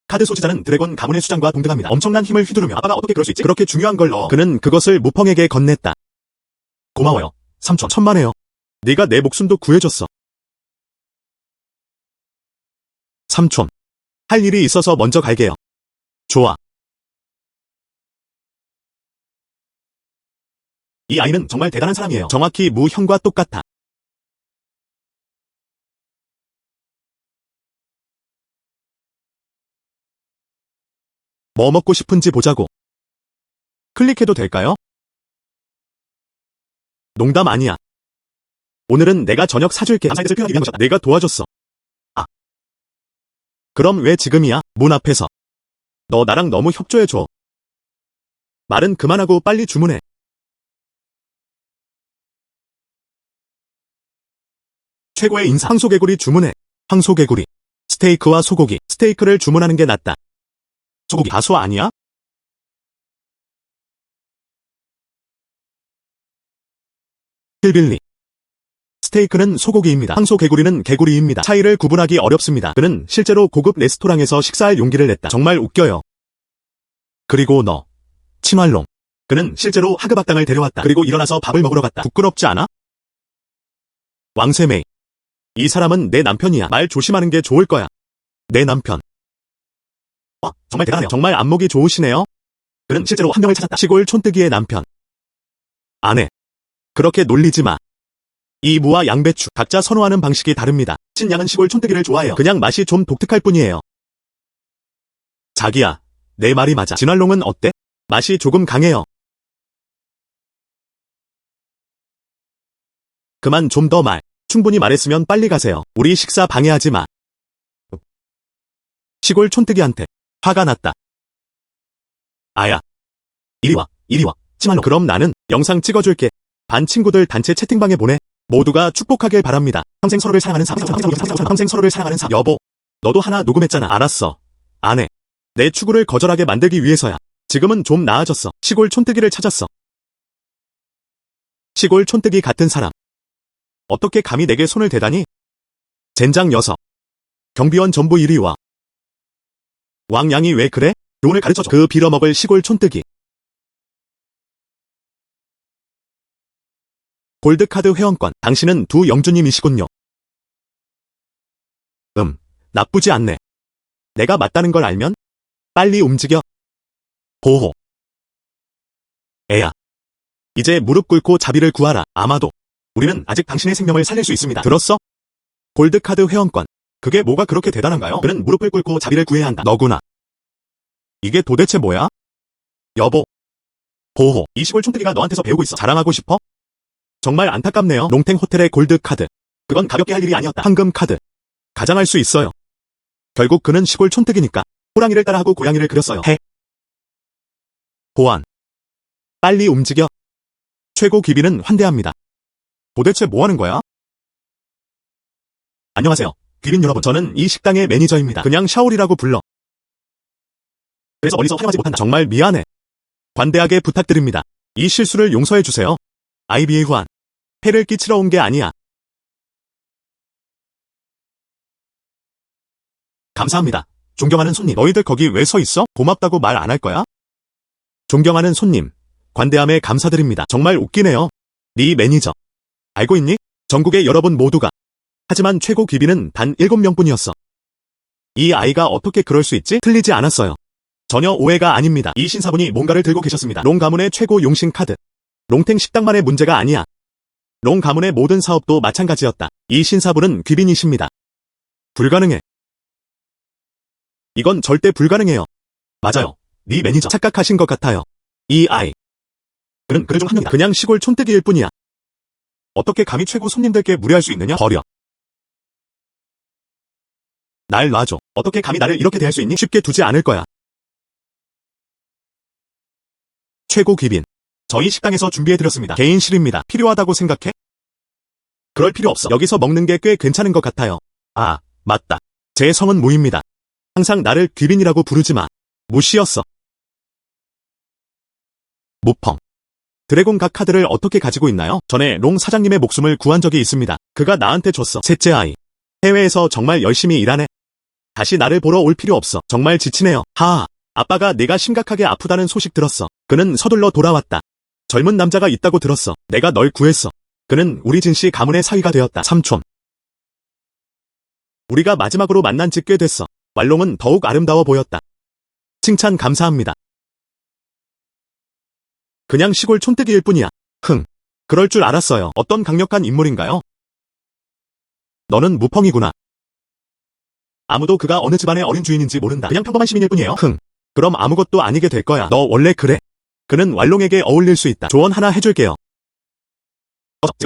카드 소지자는 드래곤 가문의 수장과 동등합니다. 엄청난 힘을 휘두르며 아빠가 어떻게 그럴 수 있지? 그렇게 중요한 걸 넣어. 그는 그것을 무펑에게 건넸다. 고마워요. 삼촌, 천만에요. 네가 내 목숨도 구해줬어. 삼촌, 할 일이 있어서 먼저 갈게요. 좋아. 이 아이는 정말 대단한 사람이에요. 정확히 무 형과 똑같아. 뭐 먹고 싶은지 보자고. 클릭해도 될까요? 농담 아니야. 오늘은 내가 저녁 사줄게. 감사의 뜻을 표현하기 위한 것이었다. 내가 도와줬어. 아. 그럼 왜 지금이야? 문 앞에서. 너 나랑 너무 협조해줘. 말은 그만하고 빨리 주문해. 최고의 인사. 황소개구리 주문해. 황소개구리. 스테이크와 소고기. 스테이크를 주문하는 게 낫다. 소고기. 가수 아니야? 힐빌리. 스테이크는 소고기입니다. 황소개구리는 개구리입니다. 차이를 구분하기 어렵습니다. 그는 실제로 고급 레스토랑에서 식사할 용기를 냈다. 정말 웃겨요. 그리고 너. 친활롱. 그는 실제로 하그박당을 데려왔다. 그리고 일어나서 밥을 먹으러 갔다. 부끄럽지 않아? 왕세메이. 이 사람은 내 남편이야. 말 조심하는 게 좋을 거야. 내 남편. 정말 대단해요. 정말 안목이 좋으시네요. 그는 실제로 한 명을 찾았다. 시골 촌뜨기의 남편. 아내. 그렇게 놀리지 마. 이 무와 양배추, 각자 선호하는 방식이 다릅니다. 신양은 시골 촌뜨기를 좋아해요. 그냥 맛이 좀 독특할 뿐이에요. 자기야, 내 말이 맞아. 진활롱은 어때? 맛이 조금 강해요. 그만 좀 더 말. 충분히 말했으면 빨리 가세요. 우리 식사 방해하지 마. 시골 촌뜨기한테 화가 났다. 아야. 이리 와, 이리 와. 치말로. 그럼 나는 영상 찍어줄게. 반 친구들 단체 채팅방에 보내. 모두가 축복하길 바랍니다. 평생 서로를 사랑하는 평생 서로를 사랑하는 여보, 너도 하나 녹음했잖아. 알았어. 안 해. 내 추구를 거절하게 만들기 위해서야. 지금은 좀 나아졌어. 시골 촌뜨기를 찾았어. 시골 촌뜨기 같은 사람. 어떻게 감히 내게 손을 대다니? 젠장 녀석. 경비원 전부 이리 와. 왕양이 왜 그래? 교훈을 가르쳐줘. 그 빌어먹을 시골 촌뜨기. 골드카드 회원권. 당신은 두 영주님이시군요. 나쁘지 않네. 내가 맞다는 걸 알면? 빨리 움직여. 호호. 애야. 이제 무릎 꿇고 자비를 구하라. 아마도 우리는 아직 당신의 생명을 살릴 수 있습니다. 들었어? 골드카드 회원권. 그게 뭐가 그렇게 대단한가요? 그는 무릎을 꿇고 자비를 구해야 한다. 너구나. 이게 도대체 뭐야? 여보. 호호. 이 시골 촌뜨기가 너한테서 배우고 있어. 자랑하고 싶어? 정말 안타깝네요. 롱탱 호텔의 골드카드. 그건 가볍게 할 일이 아니었다. 황금카드. 가장할 수 있어요. 결국 그는 시골 촌뜨기니까 호랑이를 따라하고 고양이를 그렸어요. 보안. 빨리 움직여. 최고 귀비는 환대합니다. 도대체 뭐 하는 거야? 안녕하세요. 귀빈 여러분. 저는 이 식당의 매니저입니다. 그냥 샤올이라고 불러. 그래서 멀리서 활용하지 못한다. 정말 미안해. 관대하게 부탁드립니다. 이 실수를 용서해주세요. IBA 후안. 폐를 끼치러 온 게 아니야. 감사합니다. 존경하는 손님. 너희들 거기 왜 서 있어? 고맙다고 말 안 할 거야? 존경하는 손님. 관대함에 감사드립니다. 정말 웃기네요. 네 매니저. 알고 있니? 전국의 여러분 모두가. 하지만 최고 귀비는 단 7명뿐이었어. 이 아이가 어떻게 그럴 수 있지? 틀리지 않았어요. 전혀 오해가 아닙니다. 이 신사분이 뭔가를 들고 계셨습니다. 롱 가문의 최고 용신 카드. 롱탱 식당만의 문제가 아니야. 롱 가문의 모든 사업도 마찬가지였다. 이 신사분은 귀빈이십니다. 불가능해. 이건 절대 불가능해요. 맞아요. 네 매니저 착각하신 것 같아요. 이 아이. 그는 그들 중 한 명이다. 그냥 시골 촌뜨기일 뿐이야. 어떻게 감히 최고 손님들께 무례할 수 있느냐? 버려. 날 놔줘. 어떻게 감히 나를 이렇게 대할 수 있니? 쉽게 두지 않을 거야. 최고 귀빈. 저희 식당에서 준비해드렸습니다. 개인실입니다. 필요하다고 생각해? 그럴 필요 없어. 여기서 먹는 게 꽤 괜찮은 것 같아요. 아, 맞다. 제 성은 무입니다. 항상 나를 귀빈이라고 부르지 마. 무시였어. 무펑. 드래곤 각 카드를 어떻게 가지고 있나요? 전에 롱 사장님의 목숨을 구한 적이 있습니다. 그가 나한테 줬어. 셋째 아이. 해외에서 정말 열심히 일하네. 다시 나를 보러 올 필요 없어. 정말 지치네요. 하하. 아빠가 내가 심각하게 아프다는 소식 들었어. 그는 서둘러 돌아왔다. 젊은 남자가 있다고 들었어. 내가 널 구했어. 그는 우리 진씨 가문의 사위가 되었다. 삼촌. 우리가 마지막으로 만난 지 꽤 됐어. 왈롱은 더욱 아름다워 보였다. 칭찬 감사합니다. 그냥 시골 촌뜨기일 뿐이야. 그럴 줄 알았어요. 어떤 강력한 인물인가요? 너는 무펑이구나. 아무도 그가 어느 집안의 어린 주인인지 모른다. 그냥 평범한 시민일 뿐이에요. 그럼 아무것도 아니게 될 거야. 너 원래 그래. 그는 왈롱에게 어울릴 수 있다. 조언 하나 해줄게요.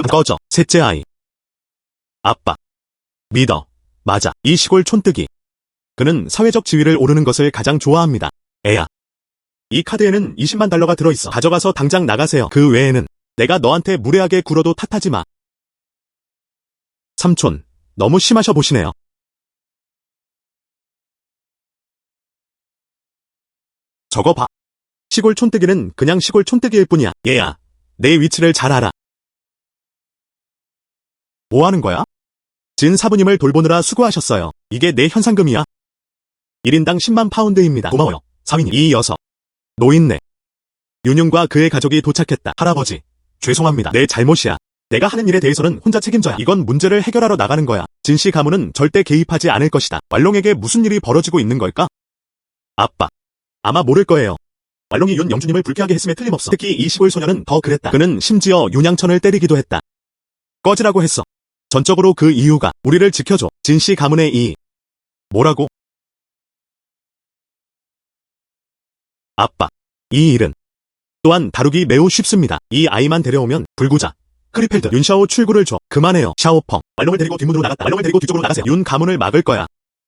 꺼져. 셋째 아이. 아빠. 믿어. 맞아. 이 시골 촌뜨기. 그는 사회적 지위를 오르는 것을 가장 좋아합니다. 애야. 이 카드에는 20만 달러가 들어있어. 가져가서 당장 나가세요. 그 외에는 내가 너한테 무례하게 굴어도 탓하지 마. 삼촌, 너무 심하셔 보시네요. 저거 봐. 시골 촌뜨기는 그냥 시골 촌뜨기일 뿐이야. 얘야, 내 위치를 잘 알아. 뭐 하는 거야? 진 사부님을 돌보느라 수고하셨어요. 이게 내 현상금이야. 1인당 10만 파운드입니다. 고마워요, 사위님. 이 녀석. 노인네. 윤용과 그의 가족이 도착했다. 할아버지, 죄송합니다. 내 잘못이야. 내가 하는 일에 대해서는 혼자 책임져야. 이건 문제를 해결하러 나가는 거야. 진씨 가문은 절대 개입하지 않을 것이다. 왈롱에게 무슨 일이 벌어지고 있는 걸까? 아빠. 아마 모를 거예요. 왈롱이 윤 영주님을 불쾌하게 했음에 틀림없어. 특히 이 시골 소녀는 더 그랬다. 그는 심지어 윤양천을 때리기도 했다. 꺼지라고 했어. 전적으로 그 이유가 우리를 지켜줘. 진씨 가문의 이. 뭐라고? 아빠. 이 일은 또한 다루기 매우 쉽습니다. 이 아이만 데려오면 불구자. 크리펠드. 윤샤오 출구를 줘. 그만해요. 샤오펑. 왈롱을 데리고 뒷문으로 나갔다. 왈롱을 데리고 뒤쪽으로 나가세요. 윤 가문을 막을 거야.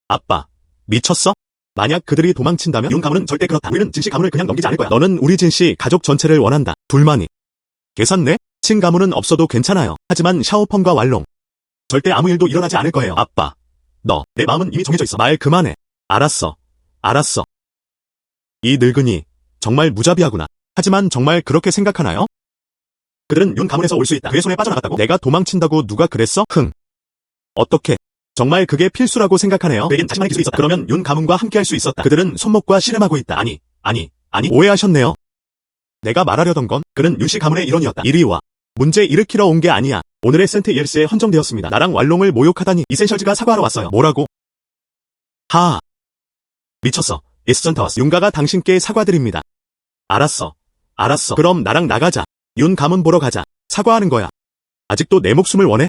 아빠. 미쳤어? 만약 그들이 도망친다면 윤 가문은 절대 그렇다. 우리는 진씨 가문을 그냥 넘기지 않을 거야. 너는 우리 진씨 가족 전체를 원한다. 둘만이. 계산네? 친 가문은 없어도 괜찮아요. 하지만 샤오펑과 왈롱. 절대 아무 일도 일어나지 않을 거예요. 아빠. 너, 내 마음은 이미 정해져 있어. 말 그만해. 알았어. 알았어. 이 늙은이. 정말 무자비하구나. 하지만 정말 그렇게 생각하나요? 그들은 윤 가문에서 올 수 있다. 그의 손에 빠져나갔다고? 내가 도망친다고 누가 그랬어? 어떻게? 정말 그게 필수라고 생각하네요. 그에겐 자신만의 기술이 있었다. 그러면 윤 가문과 함께할 수 있었다. 그들은 손목과 씨름하고 있다. 아니. 오해하셨네요. 내가 말하려던 건 그는 윤씨 가문의 일원이었다. 이리 와. 문제 일으키러 온 게 아니야. 오늘의 센트 이엘스에 헌정되었습니다. 나랑 왈롱을 모욕하다니. 이센셜즈가 사과하러 왔어요. 뭐라고? 하하. 미쳤어. 이스전터스. 윤가가 당신께 사과드립니다. 알았어. 그럼 나랑 나가자. 윤 가문 보러 가자. 사과하는 거야. 아직도 내 목숨을 원해?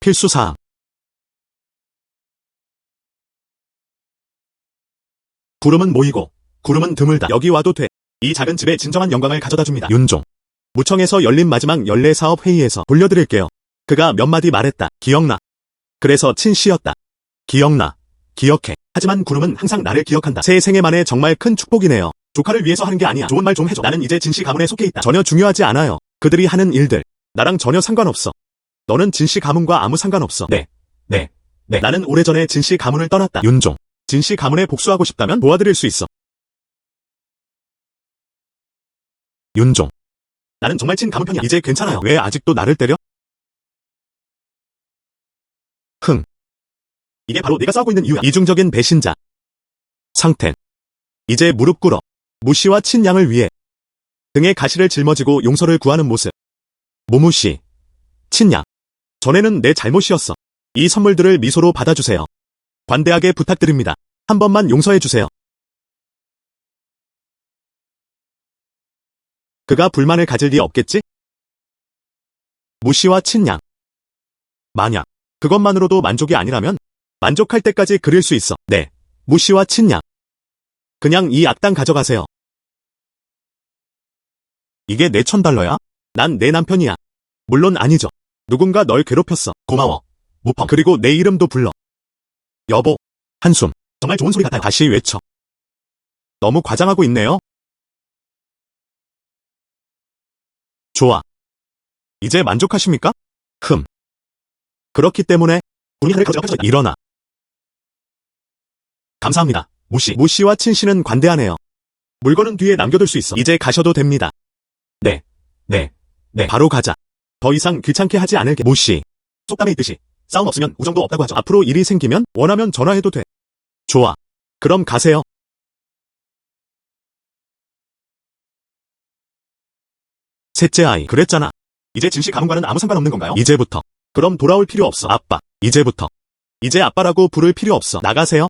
필수사항. 구름은 모이고 구름은 드물다. 여기 와도 돼. 이 작은 집에 진정한 영광을 가져다 줍니다. 윤종. 무청에서 열린 마지막 연례사업 회의에서 돌려드릴게요. 그가 몇 마디 말했다. 기억나. 그래서 친씨였다. 기억나. 기억해. 하지만 구름은 항상 나를 기억한다. 새 생애 만에 정말 큰 축복이네요. 조카를 위해서 하는 게 아니야. 좋은 말 좀 해줘. 나는 이제 진씨 가문에 속해 있다. 전혀 중요하지 않아요. 그들이 하는 일들. 나랑 전혀 상관없어. 너는 진씨 가문과 아무 상관없어. 네. 나는 오래전에 진씨 가문을 떠났다. 윤종. 진씨 가문에 복수하고 싶다면 도와드릴 수 있어. 윤종. 나는 정말 친 가문 편이야. 이제 괜찮아요. 왜 아직도 나를 때려? 이게 바로 내가 싸우고 있는 이유야. 이중적인 배신자. 상텐. 이제 무릎 꿇어. 무씨와 친양을 위해. 등에 가시를 짊어지고 용서를 구하는 모습. 모무씨. 친양. 전에는 내 잘못이었어. 이 선물들을 미소로 받아주세요. 관대하게 부탁드립니다. 한 번만 용서해주세요. 그가 불만을 가질 리 없겠지? 무씨와 친양. 만약 그것만으로도 만족이 아니라면 만족할 때까지 그릴 수 있어. 네. 무씨와 친양. 그냥 이 악당 가져가세요. 이게 내 $1000야? 난 내 남편이야. 물론 아니죠. 누군가 널 괴롭혔어. 고마워. 무펑. 그리고 내 이름도 불러. 여보. 한숨. 정말 좋은 소리 같아요. 다시 외쳐. 너무 과장하고 있네요. 좋아. 이제 만족하십니까? 그렇기 때문에 우리 하늘 거저 펼쳐져 있다. 일어나. 감사합니다. 무씨와 친씨는 관대하네요. 물건은 뒤에 남겨둘 수 있어. 이제 가셔도 됩니다. 네. 바로 가자. 더 이상 귀찮게 하지 않을게. 모씨. 속담에 있듯이 싸움 없으면 우정도 없다고 하죠. 앞으로 일이 생기면 원하면 전화해도 돼. 좋아. 그럼 가세요. 셋째 아이. 그랬잖아. 이제 진씨 가문과는 아무 상관없는 건가요? 이제부터. 그럼 돌아올 필요 없어. 아빠. 이제부터. 이제 아빠라고 부를 필요 없어. 나가세요.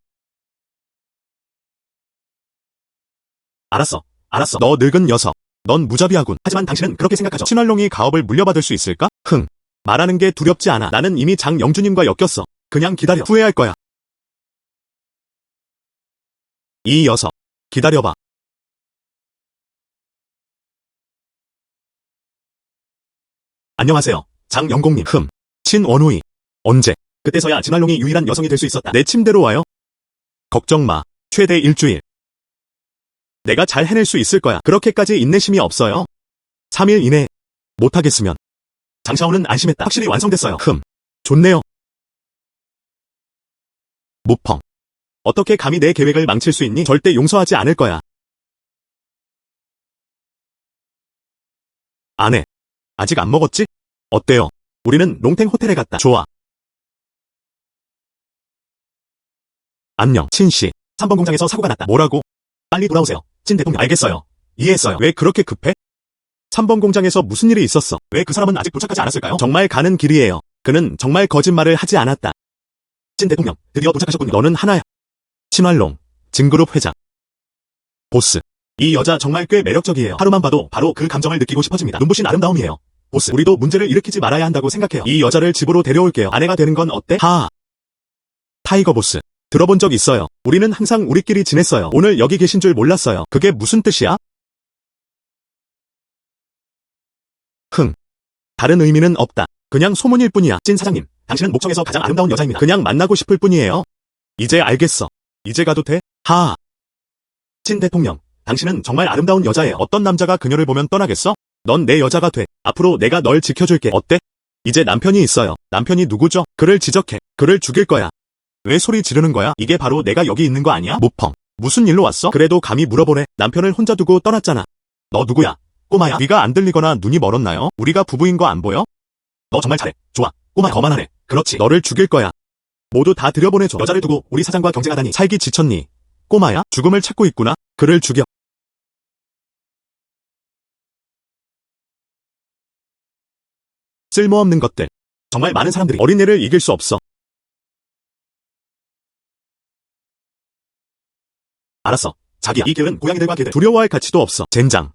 알았어. 알았어. 너 늙은 녀석. 넌 무자비하군. 하지만 당신은 그렇게 생각하죠. 친활롱이 가업을 물려받을 수 있을까? 말하는 게 두렵지 않아. 나는 이미 장영주님과 엮였어. 그냥 기다려. 후회할 거야. 이 녀석. 기다려봐. 안녕하세요. 장영공님. 친원우이. 언제? 그때서야 진활롱이 유일한 여성이 될 수 있었다. 내 침대로 와요. 걱정 마. 최대 일주일. 내가 잘 해낼 수 있을 거야. 그렇게까지 인내심이 없어요. 3일 이내. 못하겠으면. 장샤오는 안심했다. 확실히 완성됐어요. 좋네요. 무펑. 어떻게 감히 내 계획을 망칠 수 있니? 절대 용서하지 않을 거야. 안 해. 아직 안 먹었지? 어때요? 우리는 롱탱 호텔에 갔다. 좋아. 안녕, 친씨. 3번 공장에서 사고가 났다. 뭐라고? 빨리 돌아오세요. 찐 대통령. 알겠어요. 이해했어요. 왜 그렇게 급해? 3번 공장에서 무슨 일이 있었어? 왜 그 사람은 아직 도착하지 않았을까요? 정말 가는 길이에요. 그는 정말 거짓말을 하지 않았다. 찐 대통령, 드디어 도착하셨군요. 너는 하나야. 친활롱, 진그룹 회장. 보스. 이 여자 정말 꽤 매력적이에요. 하루만 봐도 바로 그 감정을 느끼고 싶어집니다. 눈부신 아름다움이에요. 보스, 우리도 문제를 일으키지 말아야 한다고 생각해요. 이 여자를 집으로 데려올게요. 아내가 되는 건 어때? 하하. 타이거 보스. 들어본 적 있어요. 우리는 항상 우리끼리 지냈어요. 오늘 여기 계신 줄 몰랐어요. 그게 무슨 뜻이야? 다른 의미는 없다. 그냥 소문일 뿐이야. 찐 사장님, 당신은 목청에서 가장 아름다운 여자입니다. 그냥 만나고 싶을 뿐이에요. 이제 알겠어. 이제 가도 돼? 하하. 찐 대통령, 당신은 정말 아름다운 여자예요. 어떤 남자가 그녀를 보면 떠나겠어? 넌 내 여자가 돼. 앞으로 내가 널 지켜줄게. 어때? 이제 남편이 있어요. 남편이 누구죠? 그를 지적해. 그를 죽일 거야. 왜 소리 지르는 거야? 이게 바로 내가 여기 있는 거 아니야? 무펑. 무슨 일로 왔어? 그래도 감히 물어보네. 남편을 혼자 두고 떠났잖아. 너 누구야? 꼬마야. 귀가 안 들리거나 눈이 멀었나요? 우리가 부부인 거 안 보여? 너 정말 잘해. 좋아. 꼬마 거만하네. 그렇지. 너를 죽일 거야. 모두 다 들여보내줘. 여자를 두고 우리 사장과 경쟁하다니. 살기 지쳤니? 꼬마야? 죽음을 찾고 있구나. 그를 죽여. 쓸모없는 것들. 정말 많은 사람들이 어린애를 이길 수 없어. 알았어. 자기야. 이 개는 고양이들과 개들. 두려워할 가치도 없어. 젠장.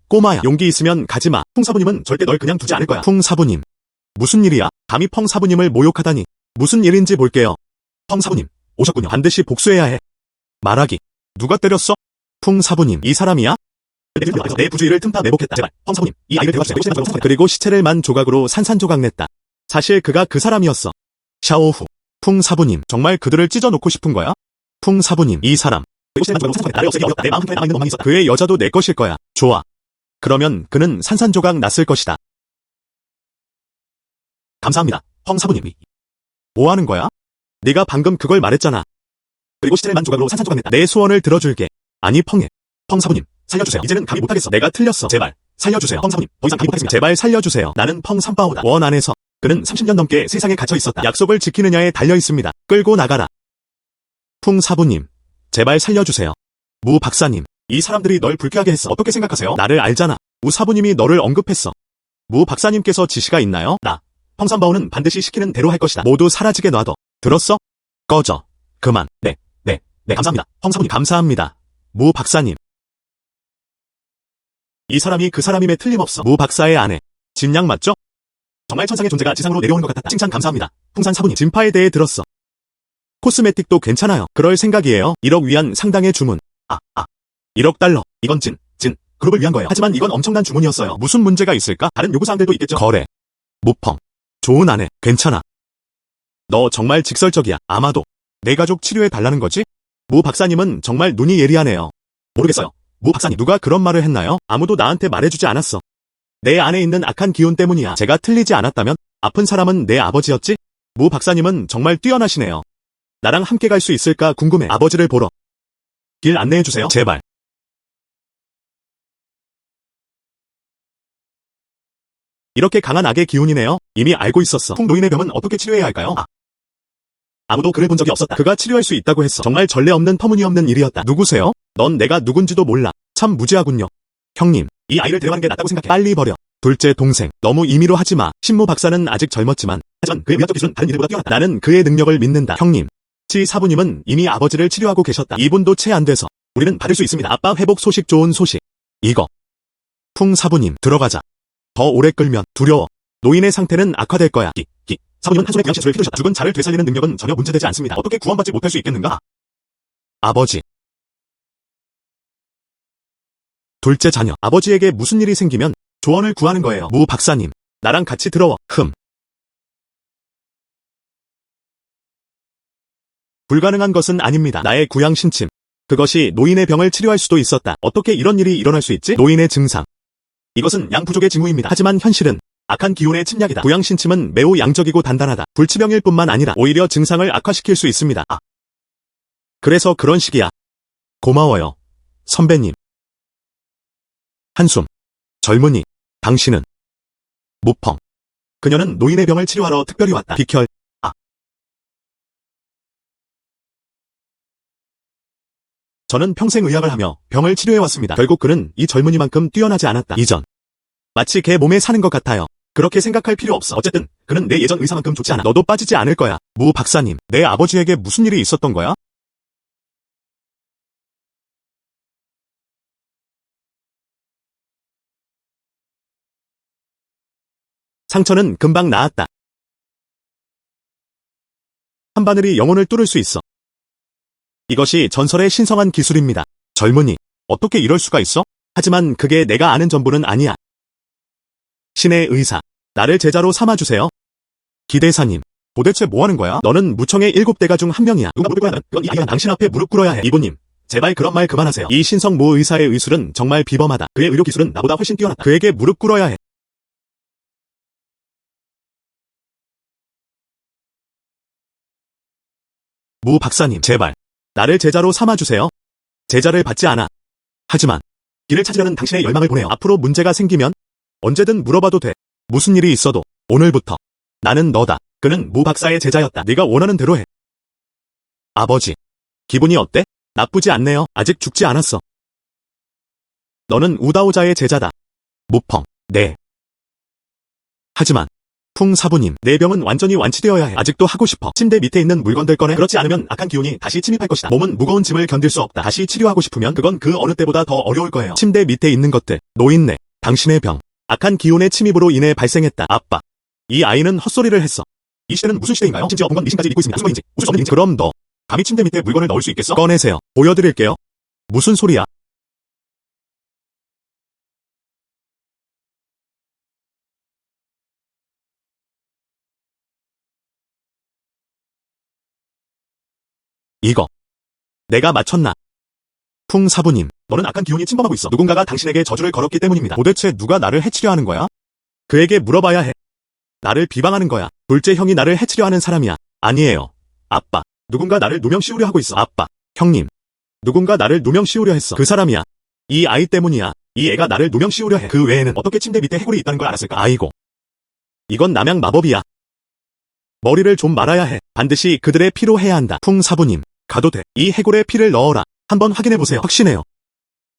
꼬마야. 용기 있으면 가지마. 풍사부님은 절대 널 그냥 두지 않을 거야. 풍사부님. 무슨 일이야? 감히 펑사부님을 모욕하다니. 무슨 일인지 볼게요. 펑사부님. 오셨군요. 반드시 복수해야 해. 말하기. 누가 때렸어? 풍사부님. 이 사람이야? 내 부주의를 틈타 매복했다. 제발. 펑사부님. 이 아이를 데려가주세요. 그리고 시체를 만 조각으로 산산조각 냈다. 사실 그가 그 사람이었어. 샤오 후. 풍사부님. 정말 그들을 찢어놓고 싶은 거야? 풍사부님. 이 사람. 나를 없애기 어렵다. 내 마음 한켠에 남아있는 원망이 있었다. 그의 여자도 내 것일 거야. 좋아. 그러면 그는 산산조각 났을 것이다. 감사합니다. 펑사부님. 뭐 하는 거야? 네가 방금 그걸 말했잖아. 그리고 시체를 만 조각으로 산산조각 냈다. 내 소원을 들어줄게. 아니 펑해. 펑사부님. 살려주세요. 이제는 감히 못하겠어. 내가 틀렸어. 제발. 살려주세요. 펑사부님. 더 이상 감히 못하겠습니다. 제발 살려주세요. 나는 펑삼바오다. 원 안에서. 그는 30년 넘게 세상에 갇혀 있었다. 약속을 지키느냐에 달려 있습니다. 끌고 나가라. 풍사부님. 제발 살려주세요. 무 박사님. 이 사람들이 널 불쾌하게 했어. 어떻게 생각하세요? 나를 알잖아. 우 사부님이 너를 언급했어. 무 박사님께서 지시가 있나요? 펑삼바오는 반드시 시키는 대로 할 것이다. 모두 사라지게 놔둬. 들었어? 꺼져. 그만. 네, 감사합니다. 펑사부님. 감사합니다. 무 박사님. 이 사람이 그 사람임에 틀림없어. 무 박사의 아내. 진양 맞죠? 정말 천상의 존재가 지상으로 내려오는 것 같았다. 칭찬 감사합니다. 풍산 사부님. 진파에 대해 들었어. 코스메틱도 괜찮아요. 그럴 생각이에요. 1억 위안 상당의 주문. 1억 달러. 이건 진 그룹을 위한 거예요. 하지만 이건 엄청난 주문이었어요. 무슨 문제가 있을까? 다른 요구사항들도 있겠죠. 거래. 무펑. 좋은 아내. 괜찮아. 너 정말 직설적이야. 아마도 내 가족 치료해 달라는 거지? 무 박사님은 정말 눈이 예리하네요. 모르겠어요. 무 박사님. 누가 그런 말을 했나요? 아무도 나한테 말해주지 않았어. 내 안에 있는 악한 기운 때문이야. 제가 틀리지 않았다면 아픈 사람은 내 아버지였지? 무 박사님은 정말 뛰어나시네요. 나랑 함께 갈 수 있을까 궁금해. 아버지를 보러. 길 안내해주세요. 제발. 이렇게 강한 악의 기운이네요. 이미 알고 있었어. 풍 노인의 병은 어떻게 치료해야 할까요? 아무도 그를 본 적이 없었다. 그가 치료할 수 있다고 했어. 정말 전례 없는 터무니없는 일이었다. 누구세요? 넌 내가 누군지도 몰라. 참 무지하군요. 형님, 이 아이를 데려가는 게 낫다고 생각해. 빨리 버려. 둘째 동생, 너무 임의로 하지 마. 신무 박사는 아직 젊었지만, 하지만 그의 의학적 기술은 다른 이들보다 뛰어났다. 나는 그의 능력을 믿는다. 형님, 치 사부님은 이미 아버지를 치료하고 계셨다. 이분도 채 안 돼서 우리는 받을 수 있습니다. 아빠 회복 소식 좋은 소식. 이거. 풍 사부님, 들어가자. 더 오래 끌면 두려워. 노인의 상태는 악화될 거야. 사부님은 한 손에 귀한 시술을 피우셨다. 죽은 자를 되살리는 능력은 전혀 문제되지 않습니다. 어떻게 구원받지 못할 수 있겠는가? 아버지. 둘째 자녀. 아버지에게 무슨 일이 생기면 조언을 구하는 거예요. 무 박사님, 나랑 같이 들어와. 불가능한 것은 아닙니다. 나의 구양 신침. 그것이 노인의 병을 치료할 수도 있었다. 어떻게 이런 일이 일어날 수 있지? 노인의 증상. 이것은 양 부족의 징후입니다. 하지만 현실은 악한 기운의 침략이다. 구양 신침은 매우 양적이고 단단하다. 불치병일 뿐만 아니라 오히려 증상을 악화시킬 수 있습니다. 그래서 그런 식이야. 고마워요, 선배님. 한숨. 젊은이, 당신은? 무펑. 그녀는 노인의 병을 치료하러 특별히 왔다. 비켜. 저는 평생 의학을 하며 병을 치료해왔습니다. 결국 그는 이 젊은이만큼 뛰어나지 않았다. 이전. 마치 걔 몸에 사는 것 같아요. 그렇게 생각할 필요 없어. 어쨌든 그는 내 예전 의사만큼 좋지 않아. 너도 빠지지 않을 거야. 무 박사님, 내 아버지에게 무슨 일이 있었던 거야? 상처는 금방 나았다. 한 바늘이 영혼을 뚫을 수 있어. 이것이 전설의 신성한 기술입니다. 젊은이, 어떻게 이럴 수가 있어? 하지만 그게 내가 아는 전부는 아니야. 신의 의사, 나를 제자로 삼아주세요. 기대사님, 도대체 뭐하는 거야? 너는 무청의 7대가 중 한 명이야. 누가 무릎 꿇어야 하면 그건 이 아이가 당신 앞에 무릎 꿇어야 해. 이보님, 제발 그런 말 그만하세요. 이 신성 모 의사의 의술은 정말 비범하다. 그의 의료 기술은 나보다 훨씬 뛰어났다. 그에게 무릎 꿇어야 해. 무 박사님, 제발 나를 제자로 삼아주세요. 제자를 받지 않아. 하지만 길을 찾으려는 당신의 열망을 보내요. 앞으로 문제가 생기면 언제든 물어봐도 돼. 무슨 일이 있어도 오늘부터 나는 너다. 그는 무 박사의 제자였다. 네가 원하는 대로 해. 아버지, 기분이 어때? 나쁘지 않네요. 아직 죽지 않았어. 너는 우다오자의 제자다. 무펑, 네. 하지만 풍 사부님, 내 병은 완전히 완치되어야 해. 아직도 하고 싶어. 침대 밑에 있는 물건들 꺼내. 그렇지 않으면 악한 기운이 다시 침입할 것이다. 몸은 무거운 짐을 견딜 수 없다. 다시 치료하고 싶으면 그건 그 어느 때보다 더 어려울 거예요. 침대 밑에 있는 것들. 노인네, 당신의 병. 악한 기운의 침입으로 인해 발생했다. 아빠, 이 아이는 헛소리를 했어. 이 시대는 무슨 시대인가요? 심지어 본건 미신까지 믿고 있습니다. 무슨 말인지 웃을 수 없는 인지. 그럼 너 감히 침대 밑에 물건을 넣을 수 있겠어? 꺼내세요. 보여드릴게요. 무슨 소리야? 이거 내가 맞췄나? 풍 사부님, 너는 악한 기운이 침범하고 있어. 누군가가 당신에게 저주를 걸었기 때문입니다. 도대체 누가 나를 해치려 하는 거야? 그에게 물어봐야 해. 나를 비방하는 거야. 둘째 형이 나를 해치려 하는 사람이야. 아니에요. 아빠, 누군가 나를 누명 씌우려 하고 있어. 아빠, 형님, 누군가 나를 누명 씌우려 했어. 그 사람이야. 이 아이 때문이야. 이 애가 나를 누명 씌우려 해. 그 외에는 어떻게 침대 밑에 해골이 있다는 걸 알았을까? 아이고, 이건 남양 마법이야. 머리를 좀 말아야 해. 반드시 그들의 피로 해야 한다. 풍 사부님, 가도 돼. 이 해골에 피를 넣어라. 한번 확인해보세요. 확신해요.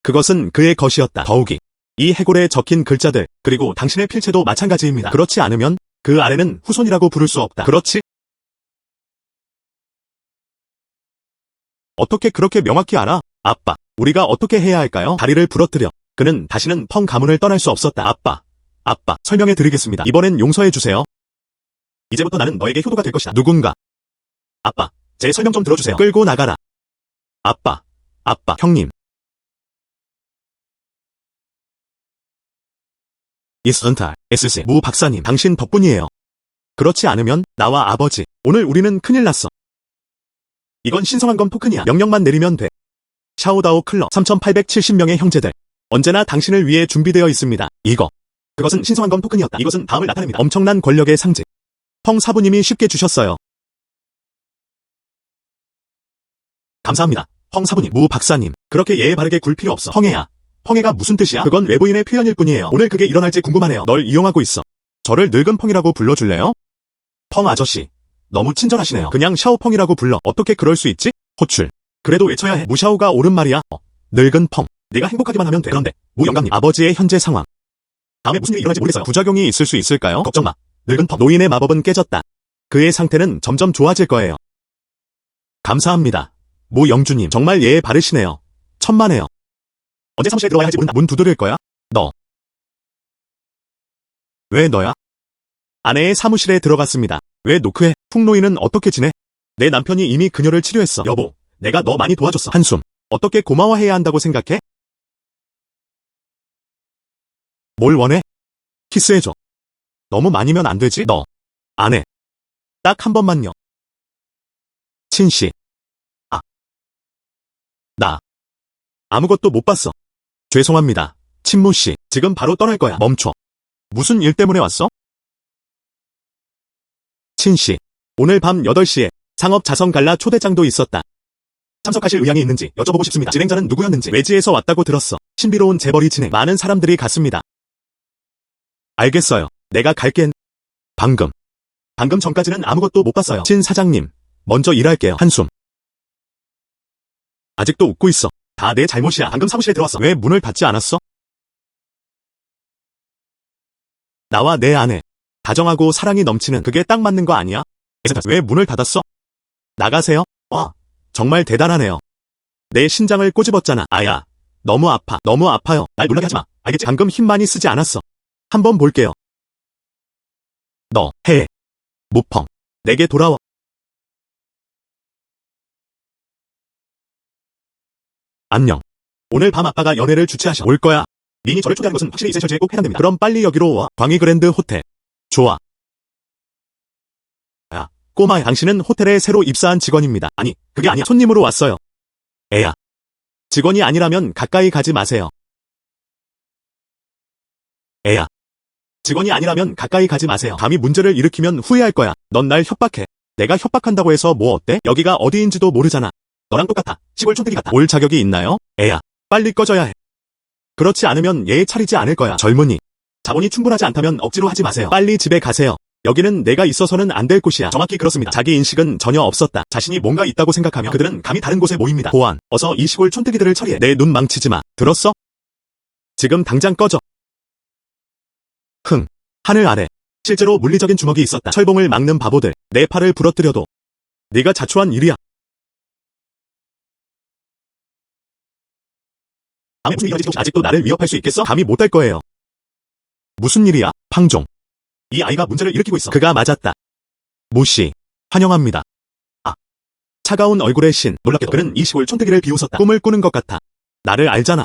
그것은 그의 것이었다. 더욱이 이 해골에 적힌 글자들, 그리고 당신의 필체도 마찬가지입니다. 그렇지 않으면 그 아래는 후손이라고 부를 수 없다. 그렇지? 어떻게 그렇게 명확히 알아? 아빠, 우리가 어떻게 해야 할까요? 다리를 부러뜨려. 그는 다시는 펑 가문을 떠날 수 없었다. 아빠, 설명해 드리겠습니다. 이번엔 용서해 주세요. 이제부터 나는 너에게 효도가 될 것이다. 누군가. 아빠, 제 설명 좀 들어주세요. 끌고 나가라. 아빠, 형님. 이스은탈, SC, 무 박사님, 당신 덕분이에요. 그렇지 않으면 나와 아버지, 오늘 우리는 큰일 났어. 이건 신성한 건 토큰이야. 명령만 내리면 돼. 샤오다오 클럽 3870명의 형제들. 언제나 당신을 위해 준비되어 있습니다. 그것은 신성한 건 토큰이었다. 이것은 다음을 나타냅니다. 엄청난 권력의 상징. 펑 사부님이 쉽게 주셨어요. 감사합니다. 펑 사부님, 무 박사님. 그렇게 예의 바르게 굴 필요 없어. 펑해야. 펑해가 무슨 뜻이야? 그건 외부인의 표현일 뿐이에요. 오늘 그게 일어날지 궁금하네요. 널 이용하고 있어. 저를 늙은 펑이라고 불러줄래요? 펑 아저씨. 너무 친절하시네요. 그냥 샤오펑이라고 불러. 어떻게 그럴 수 있지? 호출. 그래도 외쳐야 해. 무샤오가 옳은 말이야. 늙은 펑. 내가 행복하기만 하면 돼. 그런데 무 영감님 아버지의 현재 상황. 다음에 무슨 일이 일어날지 모르겠어요. 부작용이 있을 수 있을까요? 걱정 마. 늙은 펑. 노인의 마법은 깨졌다. 그의 상태는 점점 좋아질 거예요. 감사합니다. 모 영주님 정말 예의 바르시네요. 천만에요. 언제 사무실에 들어와야 할지 모른다. 문 두드릴 거야? 너. 왜 너야? 아내의 사무실에 들어갔습니다. 왜 노크해? 풍노인은 어떻게 지내? 내 남편이 이미 그녀를 치료했어. 여보, 내가 너 많이 도와줬어. 한숨. 어떻게 고마워해야 한다고 생각해? 뭘 원해? 키스해줘. 너무 많이면 안 되지? 너. 아내. 딱 한 번만요. 친씨. 아. 나. 아무것도 못 봤어. 죄송합니다. 친무씨. 지금 바로 떠날 거야. 멈춰. 무슨 일 때문에 왔어? 친씨. 오늘 밤 8시에 상업 자선 갈라 초대장도 있었다. 참석하실 의향이 있는지 여쭤보고 싶습니다. 진행자는 누구였는지 외지에서 왔다고 들었어. 신비로운 재벌이 진행. 많은 사람들이 갔습니다. 알겠어요. 내가 갈겐. 방금 전까지는 아무것도 못 봤어요. 신 사장님. 먼저 일할게요. 한숨. 아직도 웃고 있어. 다 내 잘못이야. 방금 사무실에 들어왔어. 왜 문을 닫지 않았어? 나와 내 아내. 다정하고 사랑이 넘치는 그게 딱 맞는 거 아니야? 왜 문을 닫았어? 나가세요. 와, 정말 대단하네요. 내 신장을 꼬집었잖아. 아야, 너무 아파. 너무 아파요. 날 놀라게 하지 마. 알겠지? 방금 힘 많이 쓰지 않았어. 한번 볼게요. 너, 해. 무펑. 내게 돌아와. 안녕. 오늘 밤 아빠가 연애를 주최하셔. 올 거야. 민이 저를 초대한 것은 확실히 이 세셔즈에 꼭 해당됩니다. 그럼 빨리 여기로 와. 광희 그랜드 호텔. 좋아. 야, 꼬마야. 당신은 호텔에 새로 입사한 직원입니다. 아니, 그게 아니야. 손님으로 왔어요. 애야. 직원이 아니라면 가까이 가지 마세요. 애야. 직원이 아니라면 가까이 가지 마세요. 감히 문제를 일으키면 후회할 거야. 넌 날 협박해. 내가 협박한다고 해서 뭐 어때? 여기가 어디인지도 모르잖아. 너랑 똑같아. 시골 촌뜨기 같아. 올 자격이 있나요? 애야. 빨리 꺼져야 해. 그렇지 않으면 예의 차리지 않을 거야. 젊은이. 자본이 충분하지 않다면 억지로 하지 마세요. 빨리 집에 가세요. 여기는 내가 있어서는 안 될 곳이야. 정확히 그렇습니다. 자기 인식은 전혀 없었다. 자신이 뭔가 있다고 생각하며 그들은 감히 다른 곳에 모입니다. 보안. 어서 이 시골 촌뜨기들을 처리해. 내 눈 망치지 마. 들었어? 지금 당장 꺼져. 흥. 하늘 아래. 실제로 물리적인 주먹이 있었다. 철봉을 막는 바보들. 내 팔을 부러뜨려도 네가 자초한 일이야. 다음에 무슨 일이 일어날지 아직도 나를 위협할 수 있겠어? 감히 못할 거예요. 무슨 일이야? 팡종. 이 아이가 문제를 일으키고 있어. 그가 맞았다. 모씨. 환영합니다. 아. 차가운 얼굴의 신. 놀랍게도 그는 이 시골 촌뜨기를 비웃었다. 꿈을 꾸는 것 같아. 나를 알잖아.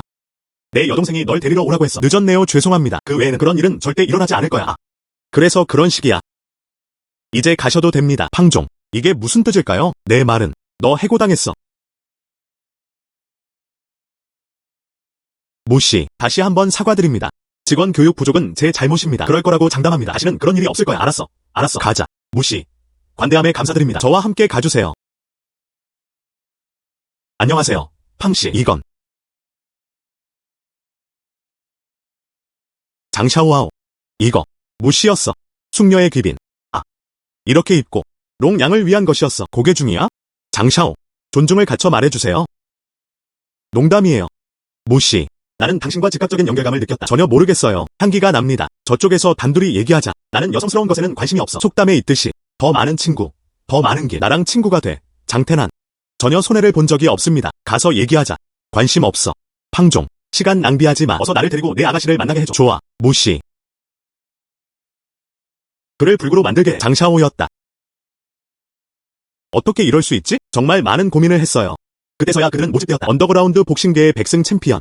내 여동생이 널 데리러 오라고 했어. 늦었네요. 죄송합니다. 그 외에는 그런 일은 절대 일어나지 않을 거야. 아. 그래서 그런 식이야. 이제 가셔도 됩니다. 팡종. 이게 무슨 뜻일까요? 내 말은 너 해고당했어. 모씨. 다시 한번 사과드립니다. 직원 교육 부족은 제 잘못입니다. 그럴 거라고 장담합니다. 다시는 그런 일이 없을 거야. 알았어. 알았어. 가자. 모씨. 관대함에 감사드립니다. 저와 함께 가주세요. 안녕하세요. 팡씨. 이건 장샤오아오. 이거 모씨였어. 숙녀의 귀빈. 아. 이렇게 입고 롱양을 위한 것이었어. 고개 중이야? 장샤오. 존중을 갖춰 말해주세요. 농담이에요. 모씨. 나는 당신과 즉각적인 연결감을 느꼈다. 전혀 모르겠어요. 향기가 납니다. 저쪽에서 단둘이 얘기하자. 나는 여성스러운 것에는 관심이 없어. 속담에 있듯이 더 많은 친구, 더 많은 길. 나랑 친구가 돼. 장태난. 전혀 손해를 본 적이 없습니다. 가서 얘기하자. 관심 없어. 팡종. 시간 낭비하지 마. 어서 나를 데리고 내 아가씨를 만나게 해줘. 좋아. 모씨. 그를 불구로 만들게 해. 장샤오였다. 어떻게 이럴 수 있지? 정말 많은 고민을 했어요. 그때서야 그들은 모집되었다. 언더그라운드 복싱계의 백승 챔피언.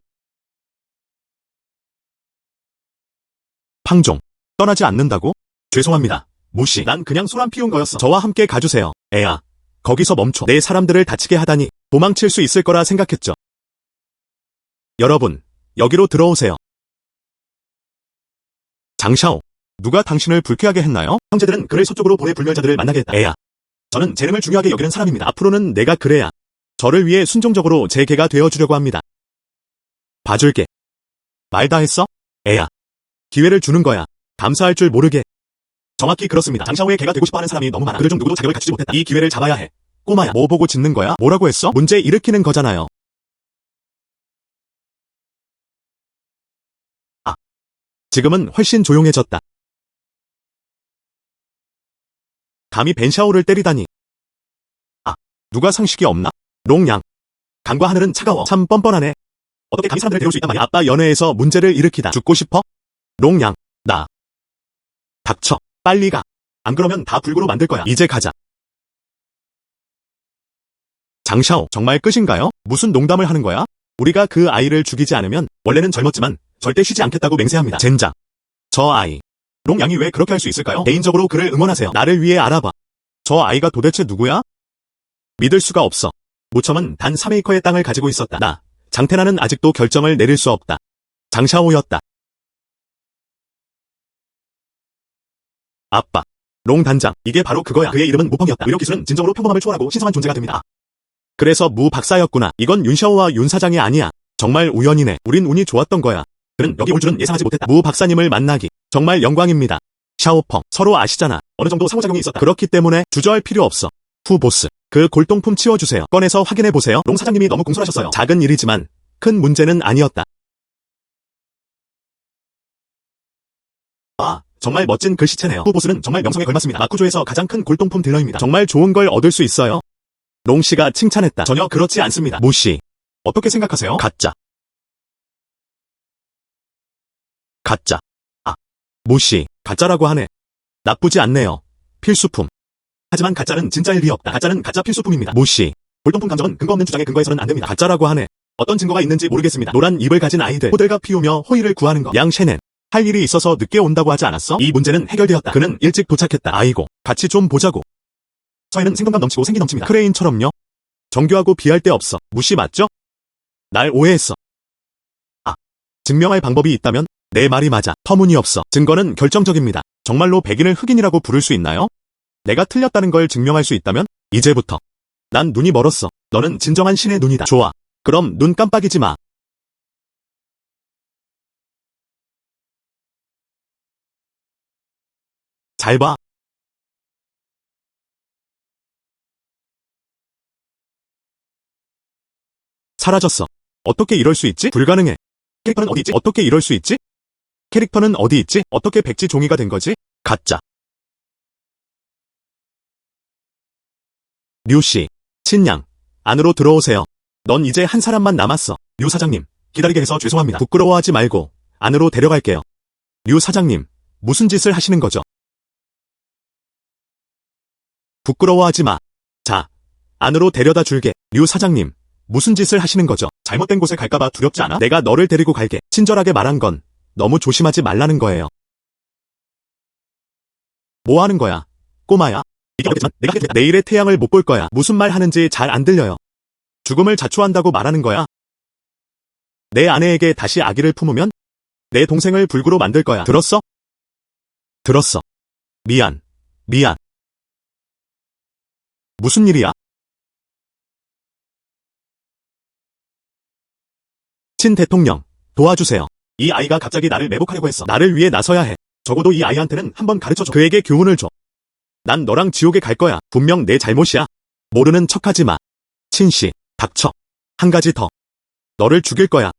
팡종. 떠나지 않는다고? 죄송합니다. 모씨. 난 그냥 소란 피운 거였어. 저와 함께 가주세요. 애야. 거기서 멈춰. 내 사람들을 다치게 하다니 도망칠 수 있을 거라 생각했죠. 여러분, 여기로 들어오세요. 장샤오. 누가 당신을 불쾌하게 했나요? 형제들은 그를 서쪽으로 보내 불멸자들을 만나게 했다. 애야. 저는 재능을 중요하게 여기는 사람입니다. 앞으로는 내가 그래야 저를 위해 순종적으로 제 개가 되어주려고 합니다. 봐줄게. 말 다 했어? 애야. 기회를 주는 거야. 감사할 줄 모르게. 정확히 그렇습니다. 장샤오의 개가 되고 싶어하는 사람이 너무 많아. 그들 중 누구도 자격을 갖추지 못했다. 이 기회를 잡아야 해. 꼬마야, 뭐 보고 짖는 거야? 뭐라고 했어? 문제 일으키는 거잖아요. 아, 지금은 훨씬 조용해졌다. 감히 벤샤오를 때리다니. 아, 누가 상식이 없나? 롱양. 강과 하늘은 차가워. 참 뻔뻔하네. 어떻게 감히 사람들을 데려올 수 있단 말이야? 아빠 연애에서 문제를 일으키다. 죽고 싶어? 롱양. 나. 닥쳐. 빨리 가. 안 그러면 다 불구로 만들 거야. 이제 가자. 장샤오, 정말 끝인가요? 무슨 농담을 하는 거야? 우리가 그 아이를 죽이지 않으면 원래는 젊었지만 절대 쉬지 않겠다고 맹세합니다. 젠장. 저 아이. 롱양이 왜 그렇게 할 수 있을까요? 개인적으로 그를 응원하세요. 나를 위해 알아봐. 저 아이가 도대체 누구야? 믿을 수가 없어. 무첨은 단 3에이커의 땅을 가지고 있었다. 나, 장태나는 아직도 결정을 내릴 수 없다. 장샤오였다. 아빠. 롱 단장. 이게 바로 그거야. 그의 이름은 무펑이었다. 의료 기술은 진정으로 평범함을 초월하고 신성한 존재가 됩니다. 그래서 무 박사였구나. 이건 윤샤오와 윤 사장이 아니야. 정말 우연이네. 우린 운이 좋았던 거야. 그는 여기 올 줄은 예상하지 못했다. 무 박사님을 만나기. 정말 영광입니다. 샤오펑. 서로 아시잖아. 어느 정도 상호작용이 있었다. 그렇기 때문에 주저할 필요 없어. 후 보스. 그 골동품 치워주세요. 꺼내서 확인해보세요. 롱 사장님이 너무 공손하셨어요. 작은 일이지만 큰 문제는 아니었다. 아, 정말 멋진 글씨체네요. 후 보스는 정말 명성에 걸맞습니다. 마쿠조에서 가장 큰 골동품 딜러입니다. 정말 좋은 걸 얻을 수 있어요. 롱 씨가 칭찬했다. 전혀 그렇지 않습니다. 무 씨. 어떻게 생각하세요? 가짜. 가짜. 아, 무 씨. 가짜라고 하네. 나쁘지 않네요. 필수품. 하지만 가짜는 진짜일 리 없다. 가짜는 가짜 필수품입니다. 무 씨. 골동품 감정은 근거 없는 주장에 근거해서는 안 됩니다. 가짜라고 하네. 어떤 증거가 있는지 모르겠습니다. 노란 입을 가진 아이들. 호들갑 피우며 호의를 구하는 것. 양 셰넨. 할 일이 있어서 늦게 온다고 하지 않았어? 이 문제는 해결되었다. 그는 일찍 도착했다. 아이고. 같이 좀 보자고. 서해는 생동감 넘치고 생기 넘칩니다. 크레인처럼요. 정교하고 비할 데 없어. 무시 맞죠? 날 오해했어. 아, 증명할 방법이 있다면? 내 말이 맞아. 터무니없어. 증거는 결정적입니다. 정말로 백인을 흑인이라고 부를 수 있나요? 내가 틀렸다는 걸 증명할 수 있다면? 이제부터. 난 눈이 멀었어. 너는 진정한 신의 눈이다. 좋아. 그럼 눈 깜빡이지 마. 잘 봐. 사라졌어. 어떻게 이럴 수 있지? 불가능해. 캐릭터는 어디 있지? 어떻게 이럴 수 있지? 캐릭터는 어디 있지? 어떻게 백지 종이가 된 거지? 가짜. 류씨. 친양. 안으로 들어오세요. 넌 이제 한 사람만 남았어. 류 사장님. 기다리게 해서 죄송합니다. 부끄러워하지 말고 안으로 데려갈게요. 류 사장님. 무슨 짓을 하시는 거죠? 부끄러워하지 마. 자, 안으로 데려다 줄게. 류 사장님. 무슨 짓을 하시는 거죠? 잘못된 곳에 갈까봐 두렵지 않아? 내가 너를 데리고 갈게. 친절하게 말한 건 너무 조심하지 말라는 거예요. 뭐 하는 거야? 꼬마야? 이게 어렵겠지만 내가 하게 됐다. 내일의 태양을 못 볼 거야. 무슨 말 하는지 잘 안 들려요. 죽음을 자초한다고 말하는 거야? 내 아내에게 다시 아기를 품으면 내 동생을 불구로 만들 거야. 들었어? 들었어. 미안. 미안. 무슨 일이야? 친 대통령, 도와주세요. 이 아이가 갑자기 나를 매복하려고 했어. 나를 위해 나서야 해. 적어도 이 아이한테는 한번 가르쳐줘. 그에게 교훈을 줘. 난 너랑 지옥에 갈 거야. 분명 내 잘못이야. 모르는 척하지 마. 친씨, 닥쳐. 한 가지 더. 너를 죽일 거야.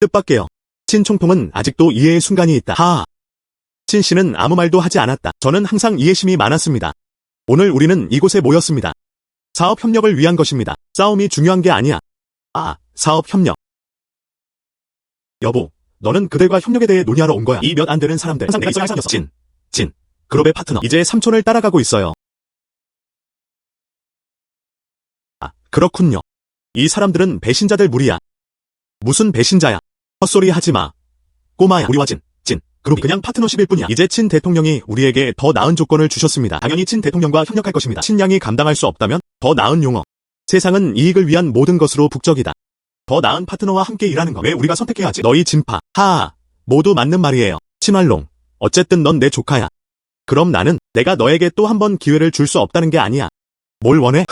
뜻밖에요. 친 총통은 아직도 이해의 순간이 있다. 하하. 친씨는 아무 말도 하지 않았다. 저는 항상 이해심이 많았습니다. 오늘 우리는 이곳에 모였습니다. 사업 협력을 위한 것입니다. 싸움이 중요한 게 아니야. 아, 사업 협력. 여보, 너는 그들과 협력에 대해 논의하러 온 거야. 이 몇 안 되는 사람들. 항상 내가 있어야 할 사람이었어. 진. 그룹의 파트너. 이제 삼촌을 따라가고 있어요. 아, 그렇군요. 이 사람들은 배신자들 무리야. 무슨 배신자야? 헛소리 하지 마. 꼬마야, 우리와 진. 그룹 그냥 파트너십일 뿐이야. 이제 친 대통령이 우리에게 더 나은 조건을 주셨습니다. 당연히 친 대통령과 협력할 것입니다. 친양이 감당할 수 없다면 더 나은 용어. 세상은 이익을 위한 모든 것으로 북적이다. 더 나은 파트너와 함께 일하는 거 왜 우리가 선택해야 하지? 너희 진파. 하하. 모두 맞는 말이에요. 치말롱. 어쨌든 넌 내 조카야. 그럼 나는 내가 너에게 또 한 번 기회를 줄 수 없다는 게 아니야. 뭘 원해?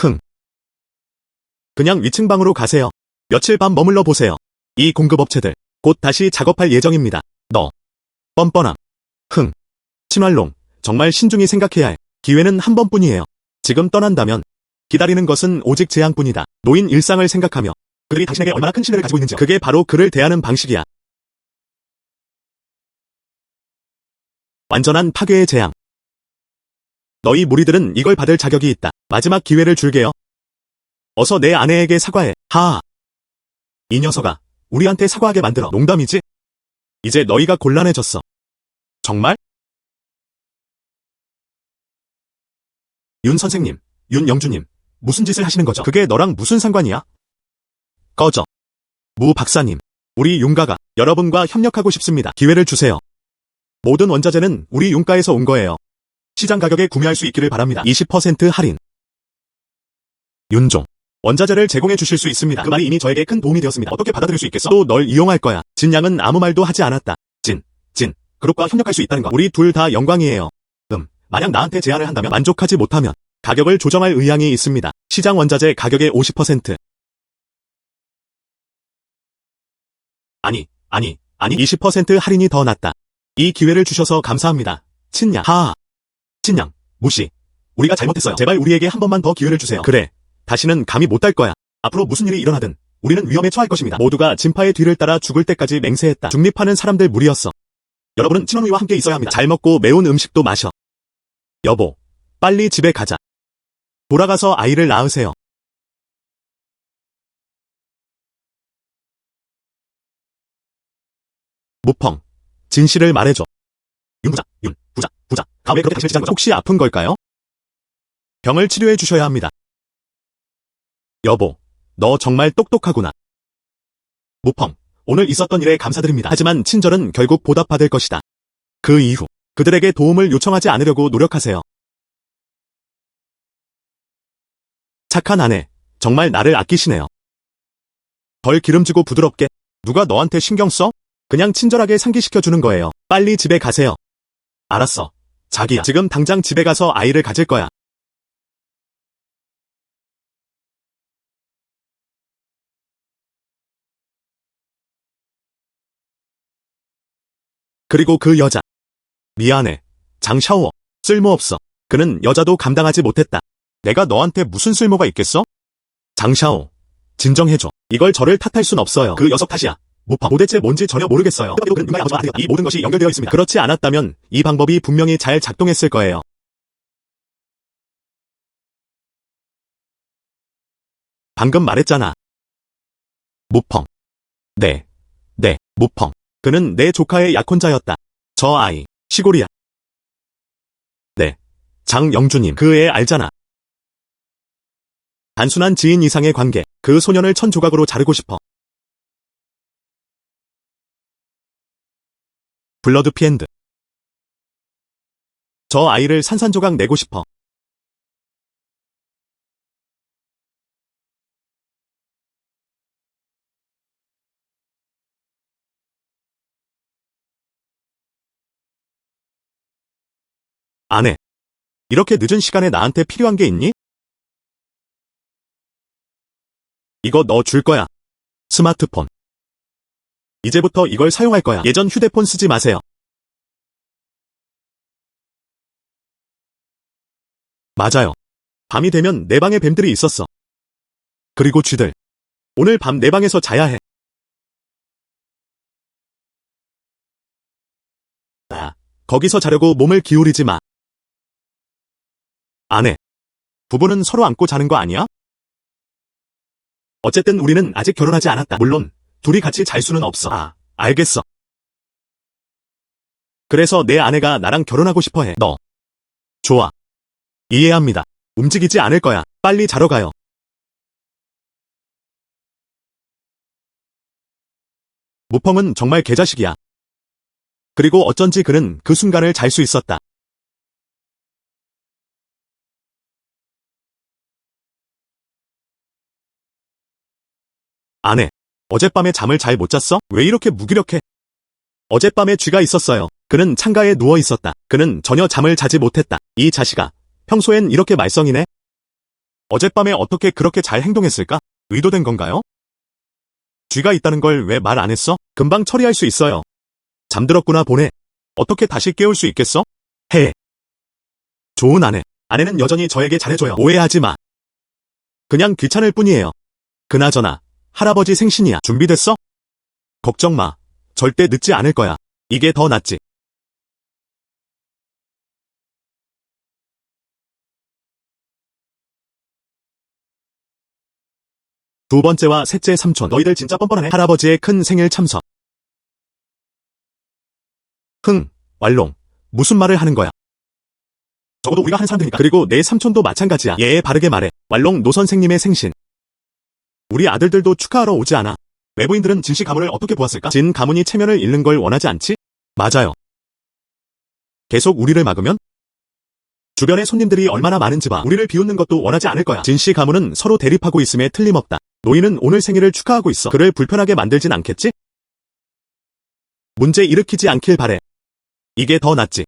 그냥 위층 방으로 가세요. 며칠 밤 머물러 보세요. 이 공급업체들 곧 다시 작업할 예정입니다. 너. 뻔뻔함. 치말롱. 정말 신중히 생각해야 해. 기회는 한 번뿐이에요. 지금 떠난다면 기다리는 것은 오직 재앙뿐이다. 노인 일상을 생각하며 그들이 당신에게 얼마나 큰 신뢰를 가지고 있는지 그게 바로 그를 대하는 방식이야. 완전한 파괴의 재앙. 너희 무리들은 이걸 받을 자격이 있다. 마지막 기회를 줄게요. 어서 내 아내에게 사과해. 하하. 이 녀석아, 우리한테 사과하게 만들어. 농담이지? 이제 너희가 곤란해졌어. 정말? 윤 선생님, 윤 영주님, 무슨 짓을 하시는 거죠? 그게 너랑 무슨 상관이야? 꺼져. 무 박사님, 우리 윤가가 여러분과 협력하고 싶습니다. 기회를 주세요. 모든 원자재는 우리 윤가에서 온 거예요. 시장 가격에 구매할 수 있기를 바랍니다. 20% 할인. 윤종, 원자재를 제공해 주실 수 있습니다. 그 말이 이미 저에게 큰 도움이 되었습니다. 어떻게 받아들일 수 있겠어? 또 널 이용할 거야. 진양은 아무 말도 하지 않았다. 진, 그룹과 협력할 수 있다는 거. 우리 둘 다 영광이에요. 만약 나한테 제안을 한다면 만족하지 못하면 가격을 조정할 의향이 있습니다. 시장 원자재 가격의 50%. 아니, 20% 할인이 더 낫다. 이 기회를 주셔서 감사합니다. 친양, 하하. 친양, 무시. 우리가 잘못했어요. 제발 우리에게 한 번만 더 기회를 주세요. 그래, 다시는 감히 못 달 거야. 앞으로 무슨 일이 일어나든 우리는 위험에 처할 것입니다. 모두가 진파의 뒤를 따라 죽을 때까지 맹세했다. 중립하는 사람들 무리였어. 여러분은 친어머니와 함께 있어야 합니다. 잘 먹고 매운 음식도 마셔. 여보, 빨리 집에 가자. 돌아가서 아이를 낳으세요. 무펑, 진실을 말해줘. 윤 부자. 다 왜 그렇게 당신을 지지하는 거죠? 혹시 아픈 걸까요? 병을 치료해 주셔야 합니다. 여보, 너 정말 똑똑하구나. 무펑, 오늘 있었던 일에 감사드립니다. 하지만 친절은 결국 보답받을 것이다. 그 이후 그들에게 도움을 요청하지 않으려고 노력하세요. 착한 아내, 정말 나를 아끼시네요. 덜 기름지고 부드럽게. 누가 너한테 신경 써? 그냥 친절하게 상기시켜주는 거예요. 빨리 집에 가세요. 알았어. 자기야, 지금 당장 집에 가서 아이를 가질 거야. 그리고 그 여자. 미안해. 장샤워. 쓸모없어. 그는 여자도 감당하지 못했다. 내가 너한테 무슨 쓸모가 있겠어? 장샤오. 진정해줘. 이걸 저를 탓할 순 없어요. 그 녀석 탓이야. 무펑. 도대체 뭔지 전혀 모르겠어요. 이 모든 것이 연결되어 있습니다. 그렇지 않았다면 이 방법이 분명히 잘 작동했을 거예요. 방금 말했잖아. 무펑. 네, 무펑. 그는 내 조카의 약혼자였다. 저 아이, 시골이야. 네, 장영주님, 그 애 알잖아. 단순한 지인 이상의 관계, 그 소년을 천 조각으로 자르고 싶어. 블러드 피엔드. 저 아이를 산산조각 내고 싶어. 아내. 이렇게 늦은 시간에 나한테 필요한 게 있니? 이거 너 줄 거야. 스마트폰. 이제부터 이걸 사용할 거야. 예전 휴대폰 쓰지 마세요. 맞아요. 밤이 되면 내 방에 뱀들이 있었어. 그리고 쥐들. 오늘 밤 내 방에서 자야 해. 거기서 자려고 몸을 기울이지 마. 아내. 부부는 서로 안고 자는 거 아니야? 어쨌든 우리는 아직 결혼하지 않았다. 물론 둘이 같이 잘 수는 없어. 알겠어. 그래서 내 아내가 나랑 결혼하고 싶어 해. 너. 좋아. 이해합니다. 움직이지 않을 거야. 빨리 자러 가요. 무펑은 정말 개자식이야. 그리고 어쩐지 그는 그 순간을 잘 수 있었다. 아내. 어젯밤에 잠을 잘 못 잤어? 왜 이렇게 무기력해? 어젯밤에 쥐가 있었어요. 그는 창가에 누워 있었다. 그는 전혀 잠을 자지 못했다. 이 자식아. 평소엔 이렇게 말썽이네? 어젯밤에 어떻게 그렇게 잘 행동했을까? 의도된 건가요? 쥐가 있다는 걸 왜 말 안 했어? 금방 처리할 수 있어요. 잠들었구나 보네. 어떻게 다시 깨울 수 있겠어? 해. 좋은 아내. 아내는 여전히 저에게 잘해줘요. 오해하지 마. 그냥 귀찮을 뿐이에요. 그나저나 할아버지 생신이야. 준비됐어? 걱정 마. 절대 늦지 않을 거야. 이게 더 낫지. 두 번째와 셋째 삼촌. 너희들 진짜 뻔뻔하네. 할아버지의 큰 생일 참석. 왈롱. 무슨 말을 하는 거야? 적어도 우리가 하는 사람들이니까. 그리고 내 삼촌도 마찬가지야. 예에 바르게 말해. 왈롱 노 선생님의 생신. 우리 아들들도 축하하러 오지 않아. 외부인들은 진씨 가문을 어떻게 보았을까? 진 가문이 체면을 잃는 걸 원하지 않지? 맞아요. 계속 우리를 막으면? 주변에 손님들이 얼마나 많은지 봐. 우리를 비웃는 것도 원하지 않을 거야. 진씨 가문은 서로 대립하고 있음에 틀림없다. 노인은 오늘 생일을 축하하고 있어. 그를 불편하게 만들진 않겠지? 문제 일으키지 않길 바래. 이게 더 낫지.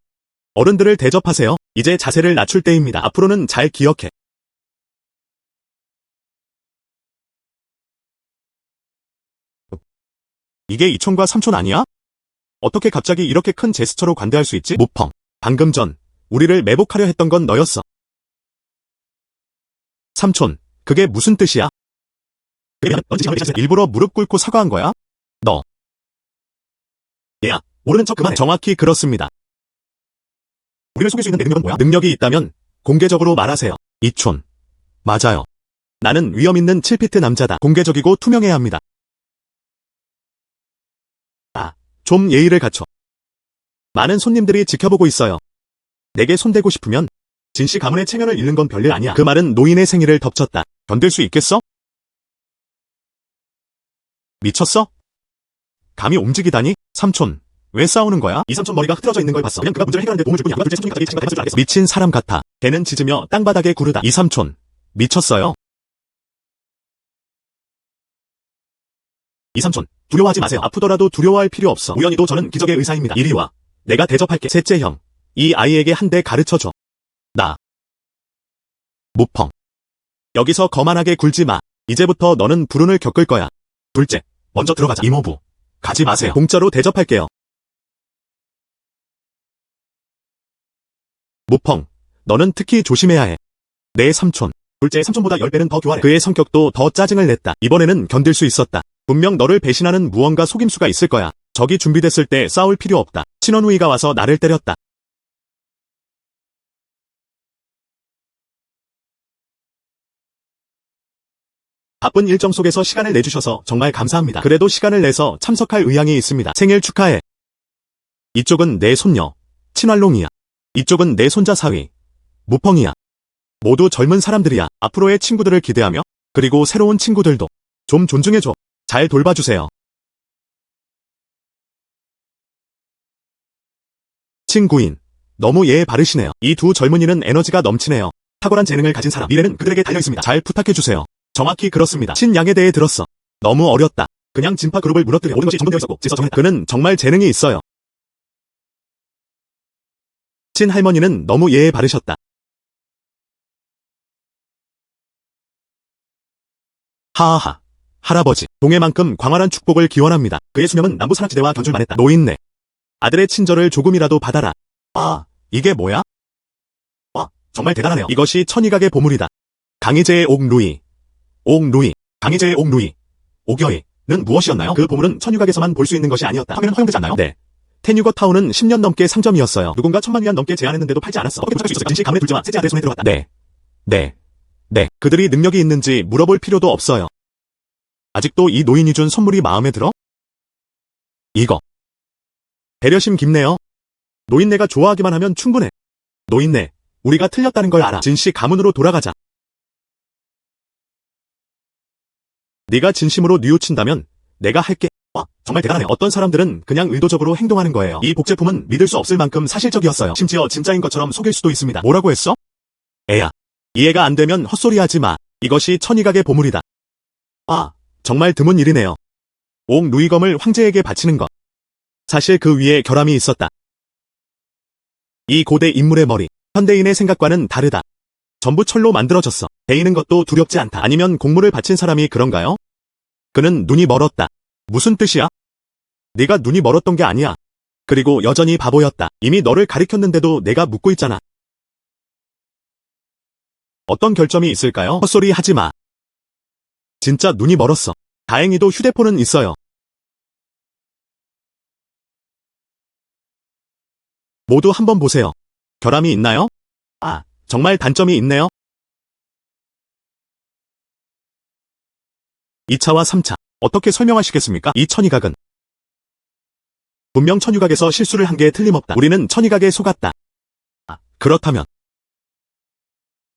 어른들을 대접하세요. 이제 자세를 낮출 때입니다. 앞으로는 잘 기억해. 이게 이촌과 삼촌 아니야? 어떻게 갑자기 이렇게 큰 제스처로 관대할 수 있지? 무펑. 방금 전 우리를 매복하려 했던 건 너였어. 삼촌, 그게 무슨 뜻이야? 일부러 무릎 꿇고 사과한 거야? 너. 얘야, 모르는 척 그만해. 정확히 그렇습니다. 우리를 속일 수 있는 내 능력은 뭐야? 능력이 있다면 공개적으로 말하세요. 이촌. 맞아요. 나는 위험 있는 7피트 남자다. 공개적이고 투명해야 합니다. 좀 예의를 갖춰. 많은 손님들이 지켜보고 있어요. 내게 손대고 싶으면 진씨 가문의 체면을 잃는 건 별일 아니야. 그 말은 노인의 생일을 덮쳤다. 견딜 수 있겠어? 미쳤어? 감히 움직이다니? 삼촌, 왜 싸우는 거야? 이 삼촌 머리가 흐트러져 있는 걸 봤어. 그냥 그가 문제를 해결하는데 도움을 줄 뿐이야. 누가 둘째 삼촌이 갑자기 친구가 됐을 줄 알겠어. 미친 사람 같아. 걔는 짖으며 땅바닥에 구르다. 이 삼촌, 미쳤어요? 이 삼촌, 두려워하지 마세요. 아프더라도 두려워할 필요 없어. 우연히도 저는 기적의 의사입니다. 이리 와. 내가 대접할게. 셋째 형, 이 아이에게 한 대 가르쳐줘. 나. 무펑. 여기서 거만하게 굴지 마. 이제부터 너는 불운을 겪을 거야. 둘째, 먼저 들어가자. 이모부, 가지 마세요. 공짜로 대접할게요. 무펑, 너는 특히 조심해야 해. 내 삼촌. 둘째 삼촌보다 10배는 더 교활해. 그의 성격도 더 짜증을 냈다. 이번에는 견딜 수 있었다. 분명 너를 배신하는 무언가 속임수가 있을 거야. 적이 준비됐을 때 싸울 필요 없다. 친원우이가 와서 나를 때렸다. 바쁜 일정 속에서 시간을 내주셔서 정말 감사합니다. 그래도 시간을 내서 참석할 의향이 있습니다. 생일 축하해. 이쪽은 내 손녀, 친활롱이야. 이쪽은 내 손자 사위, 무펑이야. 모두 젊은 사람들이야. 앞으로의 친구들을 기대하며, 그리고 새로운 친구들도 좀 존중해줘. 잘 돌봐주세요. 친구인, 너무 예의 바르시네요. 이 두 젊은이는 에너지가 넘치네요. 탁월한 재능을 가진 사람. 미래는 그들에게 달려있습니다. 잘 부탁해주세요. 정확히 그렇습니다. 친양에 대해 들었어. 너무 어렸다. 그냥 진파 그룹을 무너뜨려 모든 것이 정돈되어 있었고 질서 정했다. 그는 정말 재능이 있어요. 친할머니는 너무 예의 바르셨다. 하하하. 할아버지, 동해만큼 광활한 축복을 기원합니다. 그의 수명은 남부 산악지대와 견줄만 했다. 노인네. 아들의 친절을 조금이라도 받아라. 아, 이게 뭐야? 와, 정말 대단하네요. 이것이 천이각의 보물이다. 강희제의 옥루이. 옥루이. 강희제의 옥루이. 옥여이는 무엇이었나요? 그 보물은 천유각에서만 볼 수 있는 것이 아니었다. 하면 허용되지 않나요? 네. 테뉴거 타운은 10년 넘게 상점이었어요. 누군가 1000만 위 넘게 제안했는데도 팔지 않았어. 어떻게 부탁할 수 있었을까? 진씨 가문의 둘째와 셋째 아들의 손에 들어왔다. 네. 그들이 능력이 있는지 물어볼 필요도 없어요. 아직도 이 노인이 준 선물이 마음에 들어? 이거. 배려심 깊네요. 노인네가 좋아하기만 하면 충분해. 노인네, 우리가 틀렸다는 걸 알아. 진씨 가문으로 돌아가자. 네가 진심으로 뉘우친다면 내가 할게. 와, 정말 대단하네. 어떤 사람들은 그냥 의도적으로 행동하는 거예요. 이 복제품은 믿을 수 없을 만큼 사실적이었어요. 심지어 진짜인 것처럼 속일 수도 있습니다. 뭐라고 했어? 애야. 이해가 안 되면 헛소리하지 마. 이것이 천이각의 보물이다. 아, 정말 드문 일이네요. 옥 누이검을 황제에게 바치는 것. 사실 그 위에 결함이 있었다. 이 고대 인물의 머리, 현대인의 생각과는 다르다. 전부 철로 만들어졌어. 베이는 것도 두렵지 않다. 아니면 공물을 바친 사람이 그런가요? 그는 눈이 멀었다. 무슨 뜻이야? 네가 눈이 멀었던 게 아니야. 그리고 여전히 바보였다. 이미 너를 가리켰는데도 내가 묻고 있잖아. 어떤 결점이 있을까요? 헛소리 하지 마. 진짜 눈이 멀었어. 다행히도 휴대폰은 있어요. 모두 한번 보세요. 결함이 있나요? 아, 정말 단점이 있네요. 2차와 3차. 어떻게 설명하시겠습니까? 이 천이각은 분명 천유각에서 실수를 한 게 틀림없다. 우리는 천이각에 속았다. 아, 그렇다면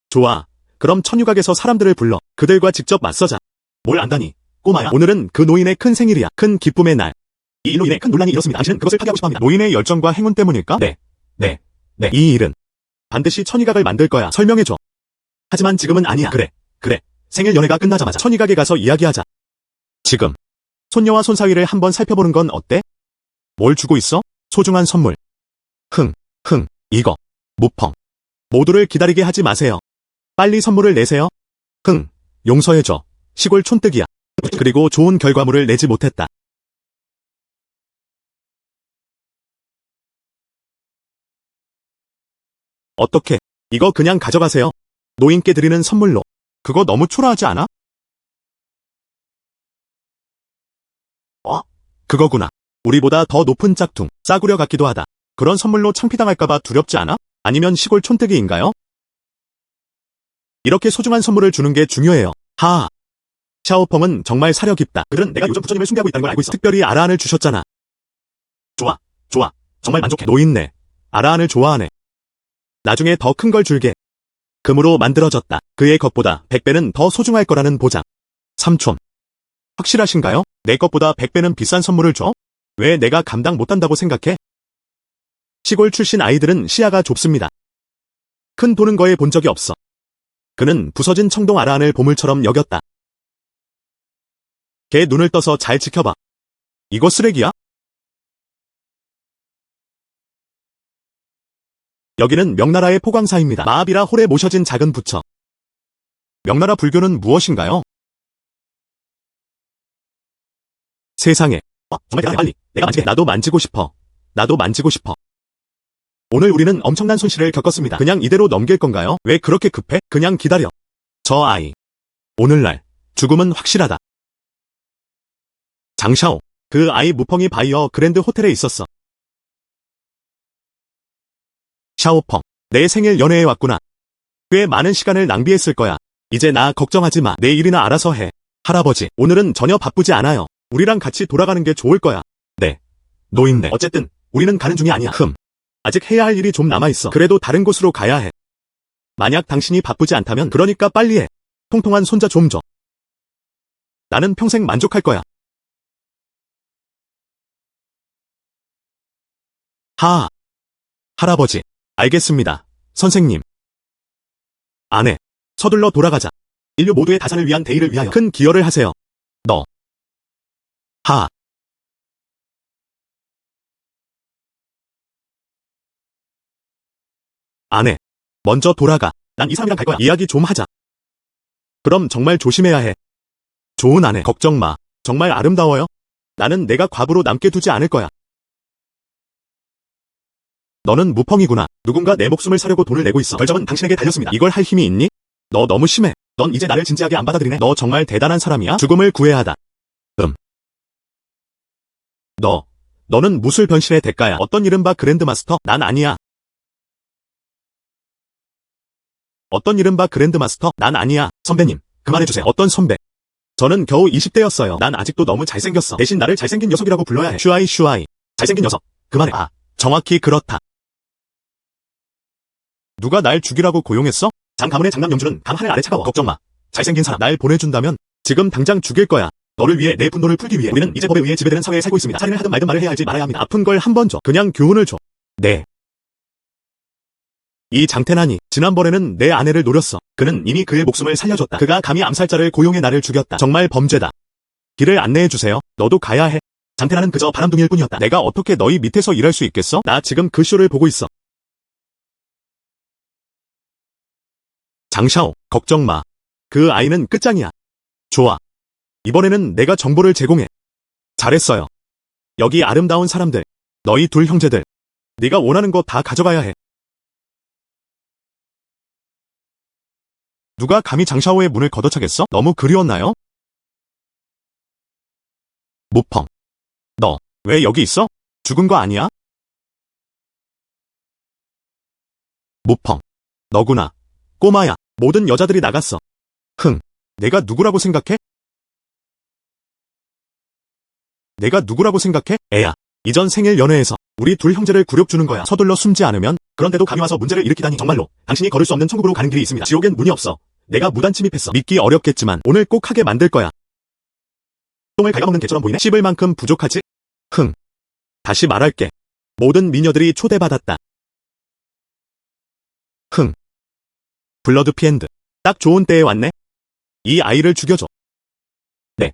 좋아. 그럼 천유각에서 사람들을 불러 그들과 직접 맞서자. 뭘 안다니? 꼬마야. 오늘은 그 노인의 큰 생일이야. 큰 기쁨의 날. 이 노인의 큰 논란이 일었습니다. 당신은 그것을 파괴하고 싶어합니다. 노인의 열정과 행운 때문일까? 네. 이 일은 반드시 천이각을 만들 거야. 설명해줘. 하지만 지금은 아니야. 그래. 생일 연회가 끝나자마자 천이각에 가서 이야기하자. 지금 손녀와 손사위를 한번 살펴보는 건 어때? 뭘 주고 있어? 소중한 선물. 이거. 무펑. 모두를 기다리게 하지 마세요. 빨리 선물을 내세요. 용서해줘. 시골 촌뜨기야. 그리고 좋은 결과물을 내지 못했다. 어떻게? 이거 그냥 가져가세요. 노인께 드리는 선물로. 그거 너무 초라하지 않아? 그거구나. 우리보다 더 높은 짝퉁, 싸구려 같기도 하다. 그런 선물로 창피당할까봐 두렵지 않아? 아니면 시골 촌뜨기인가요? 이렇게 소중한 선물을 주는 게 중요해요. 하하. 샤오펑은 정말 사려 깊다. 그들은 내가 요즘 부처님을 숭배하고 있다는 걸 알고 있어. 특별히 아라한을 주셨잖아. 좋아. 정말 만족해. 노인네. 아라한을 좋아하네. 나중에 더 큰 걸 줄게. 금으로 만들어졌다. 그의 것보다 100배는 더 소중할 거라는 보장. 삼촌. 확실하신가요? 내 것보다 100배는 비싼 선물을 줘? 왜 내가 감당 못한다고 생각해? 시골 출신 아이들은 시야가 좁습니다. 큰 돈은 거에 본 적이 없어. 그는 부서진 청동 아라한을 보물처럼 여겼다. 걔 눈을 떠서 잘 지켜봐. 이거 쓰레기야? 여기는 명나라의 포광사입니다. 마하비라 홀에 모셔진 작은 부처. 명나라 불교는 무엇인가요? 세상에. 정말 대단해. 빨리. 내가 만지게. 나도 만지고 싶어. 오늘 우리는 엄청난 손실을 겪었습니다. 그냥 이대로 넘길 건가요? 왜 그렇게 급해? 그냥 기다려. 저 아이. 오늘날 죽음은 확실하다. 장샤오. 그 아이 무펑이 바이어 그랜드 호텔에 있었어. 샤오펑. 내 생일 연회에 왔구나. 꽤 많은 시간을 낭비했을 거야. 이제 나 걱정하지 마. 내 일이나 알아서 해. 할아버지, 오늘은 전혀 바쁘지 않아요. 우리랑 같이 돌아가는 게 좋을 거야. 네. 노인네. 어쨌든 우리는 가는 중이 아니야. 아직 해야 할 일이 좀 남아있어. 그래도 다른 곳으로 가야 해. 만약 당신이 바쁘지 않다면 그러니까 빨리 해. 통통한 손자 좀 줘. 나는 평생 만족할 거야. 할아버지. 알겠습니다. 선생님. 아내. 서둘러 돌아가자. 인류 모두의 다산을 위한 대의를 위하여 큰 기여를 하세요. 너. 아내. 먼저 돌아가. 난 이 사람이랑 갈 거야. 이야기 좀 하자. 그럼 정말 조심해야 해. 좋은 아내. 걱정 마. 정말 아름다워요. 나는 내가 과부로 남게 두지 않을 거야. 너는 무펑이구나. 누군가 내 목숨을 사려고 돈을 내고 있어. 결정은 당신에게 달렸습니다. 이걸 할 힘이 있니? 너 너무 심해. 넌 이제 나를 진지하게 안 받아들이네. 너 정말 대단한 사람이야? 죽음을 구해야 하다. 너는 무술 변신의 대가야. 어떤 이른바 그랜드마스터? 난 아니야. 어떤 이른바 그랜드마스터? 난 아니야. 선배님, 그만해주세요. 어떤 선배? 저는 겨우 20대였어요. 난 아직도 너무 잘생겼어. 대신 나를 잘생긴 녀석이라고 불러야 해. 슈아이. 잘생긴 녀석. 그만해. 정확히 그렇다. 누가 날 죽이라고 고용했어? 장 가문의 장남 영주는 강 하늘 아래 차가워. 걱정 마. 잘생긴 사람 날 보내준다면 지금 당장 죽일 거야. 너를 위해 내 분노를 풀기 위해 우리는 이제 법에 의해 지배되는 사회에 살고 있습니다. 살인을 하든 말든 말을 해야 할지 말아야 합니다. 아픈 걸 한 번 줘. 그냥 교훈을 줘. 네. 이 장태난이 지난번에는 내 아내를 노렸어. 그는 이미 그의 목숨을 살려줬다. 그가 감히 암살자를 고용해 나를 죽였다. 정말 범죄다. 길을 안내해주세요. 너도 가야 해. 장태난은 그저 바람둥이일 뿐이었다. 내가 어떻게 너희 밑에서 일할 수 있겠어? 나 지금 그 쇼를 보고 있어. 장샤오, 걱정 마. 그 아이는 끝장이야. 좋아. 이번에는 내가 정보를 제공해. 잘했어요. 여기 아름다운 사람들, 너희 둘 형제들, 네가 원하는 거 다 가져가야 해. 누가 감히 장샤오의 문을 걷어차겠어? 너무 그리웠나요? 모펑. 너, 왜 여기 있어? 죽은 거 아니야? 모펑. 너구나. 꼬마야, 모든 여자들이 나갔어. 흥, 내가 누구라고 생각해? 내가 누구라고 생각해? 애야, 이전 생일 연회에서 우리 둘 형제를 굴욕주는 거야. 서둘러 숨지 않으면. 그런데도 감히 와서 문제를 일으키다니. 정말로 당신이 걸을 수 없는 천국으로 가는 길이 있습니다. 지옥엔 문이 없어. 내가 무단 침입했어. 믿기 어렵겠지만 오늘 꼭 하게 만들 거야. 똥을 갉아먹는 개처럼 보이네? 씹을 만큼 부족하지? 흥. 다시 말할게. 모든 미녀들이 초대받았다. 흥. 블러드 피엔드. 딱 좋은 때에 왔네. 이 아이를 죽여줘. 네.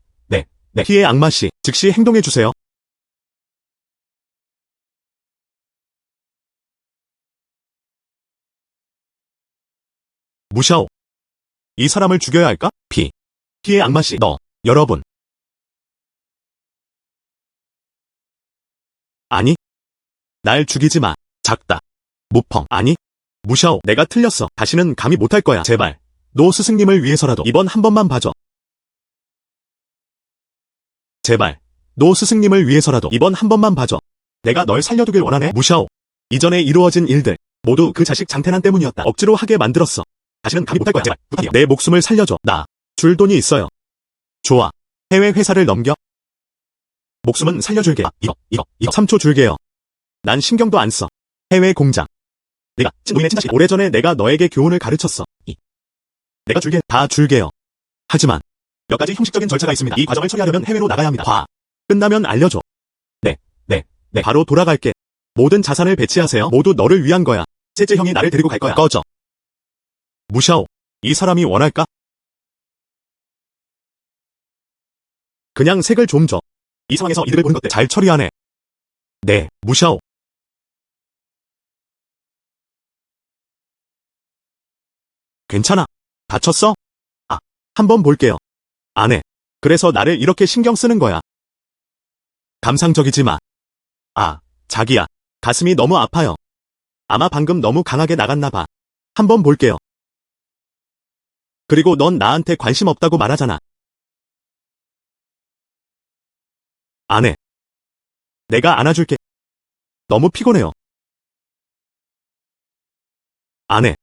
피의 악마씨, 즉시 행동해주세요. 무샤오. 이 사람을 죽여야 할까? 피의 악마씨, 너, 여러분. 아니. 날 죽이지 마. 작다. 모펑. 아니. 무샤오, 내가 틀렸어. 다시는 감히 못할 거야. 제발. 노 스승님을 위해서라도 이번 한 번만 봐줘. 제발. 노 스승님을 위해서라도 이번 한 번만 봐줘. 내가 널 살려두길 원하네. 무샤오. 이전에 이루어진 일들 모두 그 자식 장태난 때문이었다. 억지로 하게 만들었어. 다시는 감히 못할 거야. 제발. 부탁이야. 내 목숨을 살려줘. 나 줄 돈이 있어요. 좋아. 해외 회사를 넘겨. 목숨은 살려줄게. 이거 3초 줄게요. 난 신경도 안 써. 해외 공장. 내가 노인의 친자식. 오래전에 내가 너에게 교훈을 가르쳤어. 내가 줄게. 다 줄게요. 하지만 몇 가지 형식적인 절차가 있습니다. 이 과정을 처리하려면 해외로 나가야 합니다. 끝나면 알려줘. 네. 바로 돌아갈게. 모든 자산을 배치하세요. 모두 너를 위한 거야. 셋째 형이 나를 데리고 갈 거야. 꺼져. 무샤오. 이 사람이 원할까? 그냥 색을 좀 줘. 이 상황에서 이득을 보는 것들 잘 처리하네. 네, 무샤오. 괜찮아. 다쳤어? 한번 볼게요. 안 해. 그래서 나를 이렇게 신경 쓰는 거야. 감상적이지 마. 자기야. 가슴이 너무 아파요. 아마 방금 너무 강하게 나갔나 봐. 한번 볼게요. 그리고 넌 나한테 관심 없다고 말하잖아. 안 해. 내가 안아줄게. 너무 피곤해요. 안 해.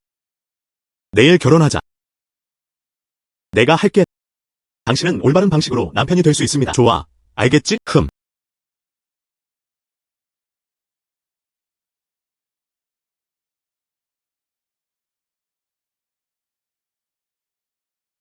내일 결혼하자. 내가 할게. 당신은 올바른 방식으로 남편이 될 수 있습니다. 좋아. 알겠지?